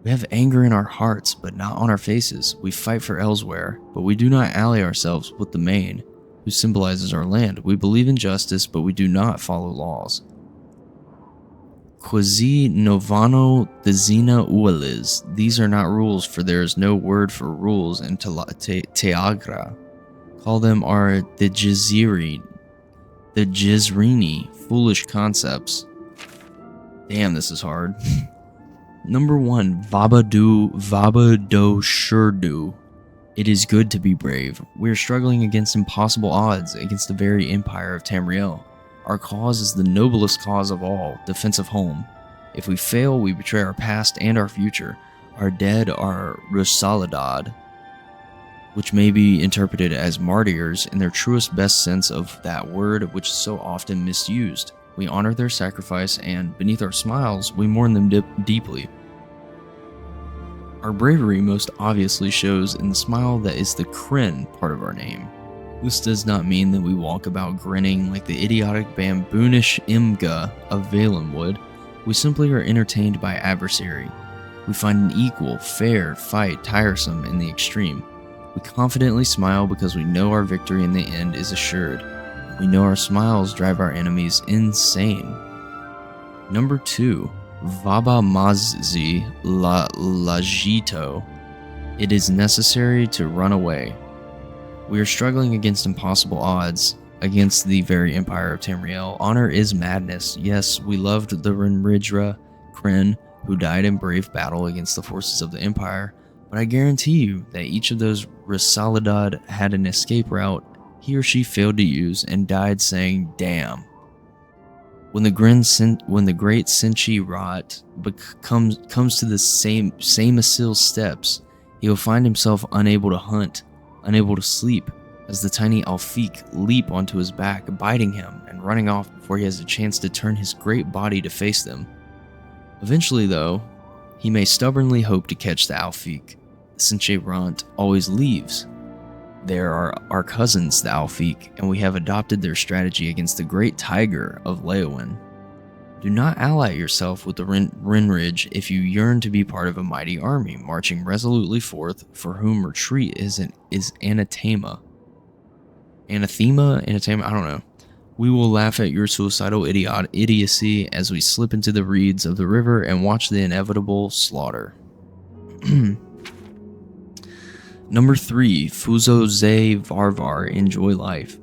We have anger in our hearts, but not on our faces. We fight for Elsewhere, but we do not ally ourselves with the Main, who symbolizes our land. We believe in justice, but we do not follow laws. Quasi novano dezina ualiz. These are not rules, for there is no word for rules in Teagra. Call them our the Jizrini, foolish concepts. Damn, this is hard. Number 1, Vabado Shurdu. It is good to be brave. We are struggling against impossible odds, against the very empire of Tamriel. Our cause is the noblest cause of all, defense of home. If we fail, we betray our past and our future. Our dead are Rusaladad, which may be interpreted as martyrs in their truest best sense of that word, which is so often misused. We honor their sacrifice, and beneath our smiles, we mourn them deeply. Our bravery most obviously shows in the smile that is the Kryn part of our name. This does not mean that we walk about grinning like the idiotic baboonish Imga of Valen would. We simply are entertained by adversary. We find an equal, fair fight tiresome in the extreme. We confidently smile because we know our victory in the end is assured. We know our smiles drive our enemies insane. Number 2, Vaba Mazzi Lajito. It is necessary to run away. We are struggling against impossible odds, against the very empire of Tamriel. Honor is madness. Yes, we loved the Rinridra Kryn, who died in brave battle against the forces of the empire, but I guarantee you that each of those Rusaladad had an escape route he or she failed to use and died saying, damn. When the great Sinchi Rot comes to the same Asil steps, he will find himself unable to hunt, unable to sleep, as the tiny Alfiq leap onto his back, biting him and running off before he has a chance to turn his great body to face them. Eventually, though, he may stubbornly hope to catch the Alfiq. The Sinche Rant always leaves. There are our cousins, the Alfiq, and we have adopted their strategy against the great tiger of Leeuwen. Do not ally yourself with the Rinridge if you yearn to be part of a mighty army, marching resolutely forth, for whom retreat is anathema. Anathema? I don't know. We will laugh at your suicidal idiocy as we slip into the reeds of the river and watch the inevitable slaughter. Number 3, Fuzo Ze Varvar, enjoy life.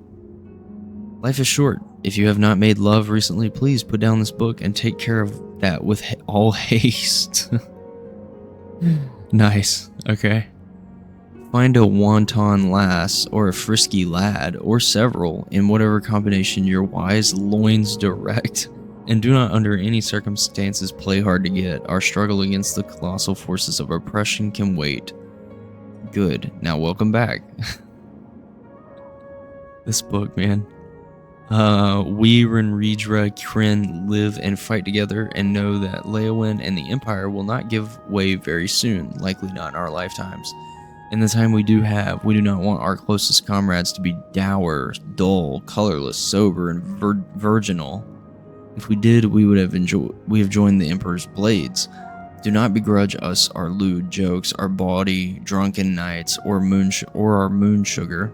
Life is short. If you have not made love recently, please put down this book and take care of that with all haste. Nice. Okay. Find a wanton lass or a frisky lad or several in whatever combination your wise loins direct. And do not under any circumstances play hard to get. Our struggle against the colossal forces of oppression can wait. Good. Now welcome back. This book, man. We Renridra Kryn live and fight together and know that Leowyn and the Empire will not give way very soon, likely not in our lifetimes. In the time we do have, we do not want our closest comrades to be dour, dull, colorless, sober, and virginal. If we did, we have joined the Emperor's blades. Do not begrudge us our lewd jokes, our bawdy, drunken nights, or our moon sugar.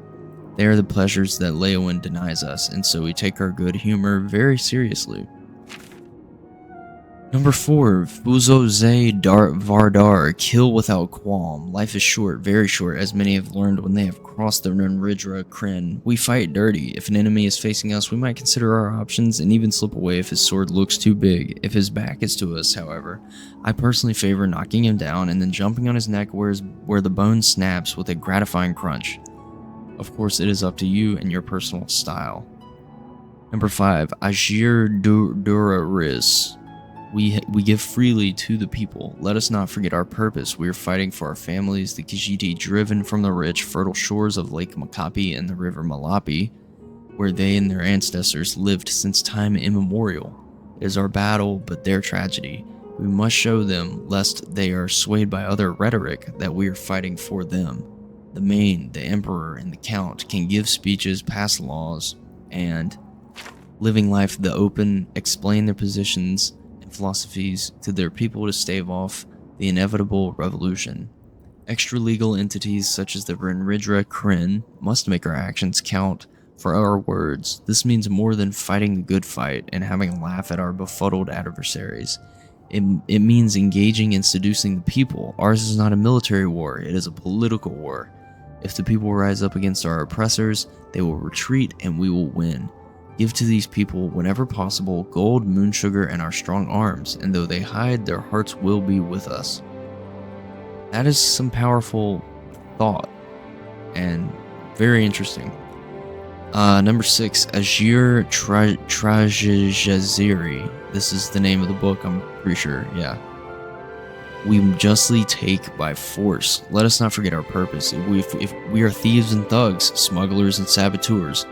They are the pleasures that Leowyn denies us, and so we take our good humor very seriously. Number 4, Fuzo Ze Vardar, kill without qualm. Life is short, very short, as many have learned when they have crossed the Renridra Kryn. We fight dirty. If an enemy is facing us, we might consider our options and even slip away if his sword looks too big. If his back is to us, however, I personally favor knocking him down and then jumping on his neck where the bone snaps with a gratifying crunch. Of course, it is up to you and your personal style. Number 5, Ajir Duraris. We give freely to the people. Let us not forget our purpose. We are fighting for our families, the Khajiit driven from the rich, fertile shores of Lake Makapi and the river Malapi, where they and their ancestors lived since time immemorial. It is our battle, but their tragedy. We must show them, lest they are swayed by other rhetoric, that we are fighting for them. The Main, the Emperor, and the Count can give speeches, pass laws, and, living life the open, explain their positions philosophies to their people to stave off the inevitable revolution. Extra-legal entities such as the Renridra Kryn must make our actions count for our words. This means more than fighting the good fight and having a laugh at our befuddled adversaries. It means engaging and seducing the people. Ours is not a military war, it is a political war. If the people rise up against our oppressors, they will retreat and we will win. Give to these people, whenever possible, gold, moon sugar, and our strong arms, and though they hide, their hearts will be with us. That is some powerful thought, and very interesting. Number 6, Ajir Trajaziri. This is the name of the book, I'm pretty sure, yeah. We justly take by force. Let us not forget our purpose. If we are thieves and thugs, smugglers and saboteurs,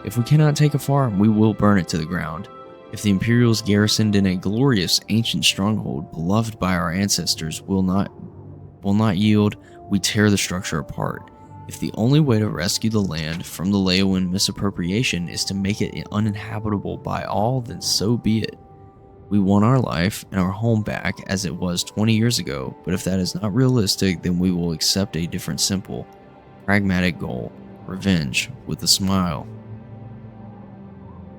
if we cannot take a farm, we will burn it to the ground. If the Imperials garrisoned in a glorious ancient stronghold, beloved by our ancestors, will not yield, we tear the structure apart. If the only way to rescue the land from the Leowyn misappropriation is to make it uninhabitable by all, then so be it. We want our life and our home back as it was 20 years ago, but if that is not realistic, then we will accept a different simple, pragmatic goal, revenge, with a smile.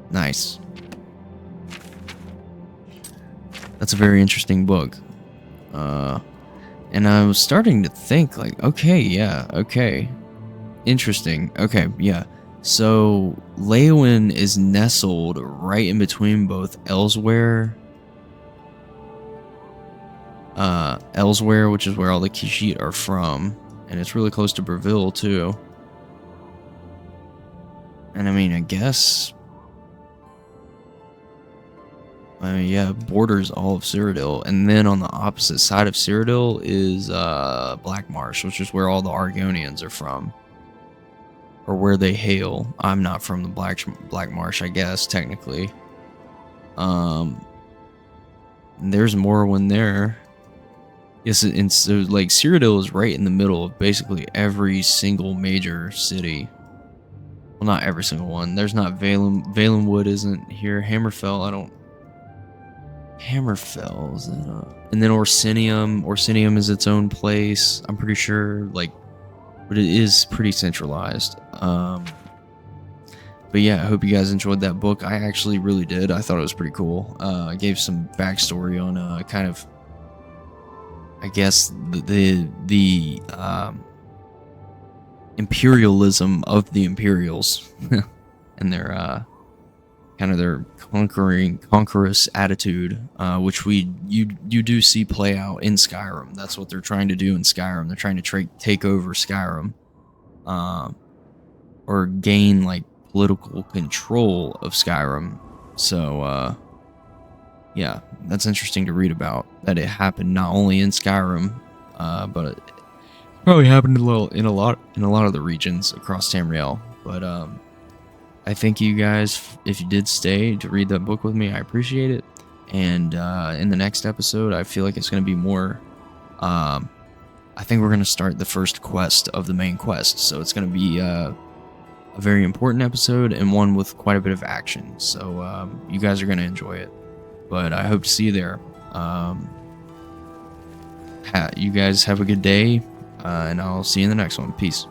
Nice. That's a very interesting book. And I was starting to think, like, okay, yeah, okay. Interesting. Okay, yeah. So, Leowyn is nestled right in between both Elsewhere, which is where all the Khajiit are from, and it's really close to Breville, too. And I mean, I guess... yeah, borders all of Cyrodiil, and then on the opposite side of Cyrodiil is Black Marsh, which is where all the Argonians are from, or where they hail. I'm not from the Black Marsh, I guess, technically. There's Morrowind there. Yes, and so like Cyrodiil is right in the middle of basically every single major city. Well, not every single one. There's not Valenwood isn't here. Hammerfell, is that and then Orsinium is its own place, I'm pretty sure, like, but it is pretty centralized. But yeah, I hope you guys enjoyed that book. I actually really did. I thought it was pretty cool. I gave some backstory on kind of, I guess, the imperialism of the Imperials and their kind of their conquerous attitude, which you do see play out in Skyrim. That's what they're trying to do in Skyrim. They're trying to take over Skyrim, or gain like political control of Skyrim. So yeah, that's interesting to read about, that it happened not only in Skyrim, but it probably happened in a lot of the regions across Tamriel. But I thank you guys, if you did stay to read that book with me. I appreciate it. And in the next episode, I feel like it's going to be more, I think we're going to start the first quest of the main quest. So it's going to be a very important episode, and one with quite a bit of action. So you guys are going to enjoy it. But I hope to see you there. You guys have a good day, and I'll see you in the next one. Peace.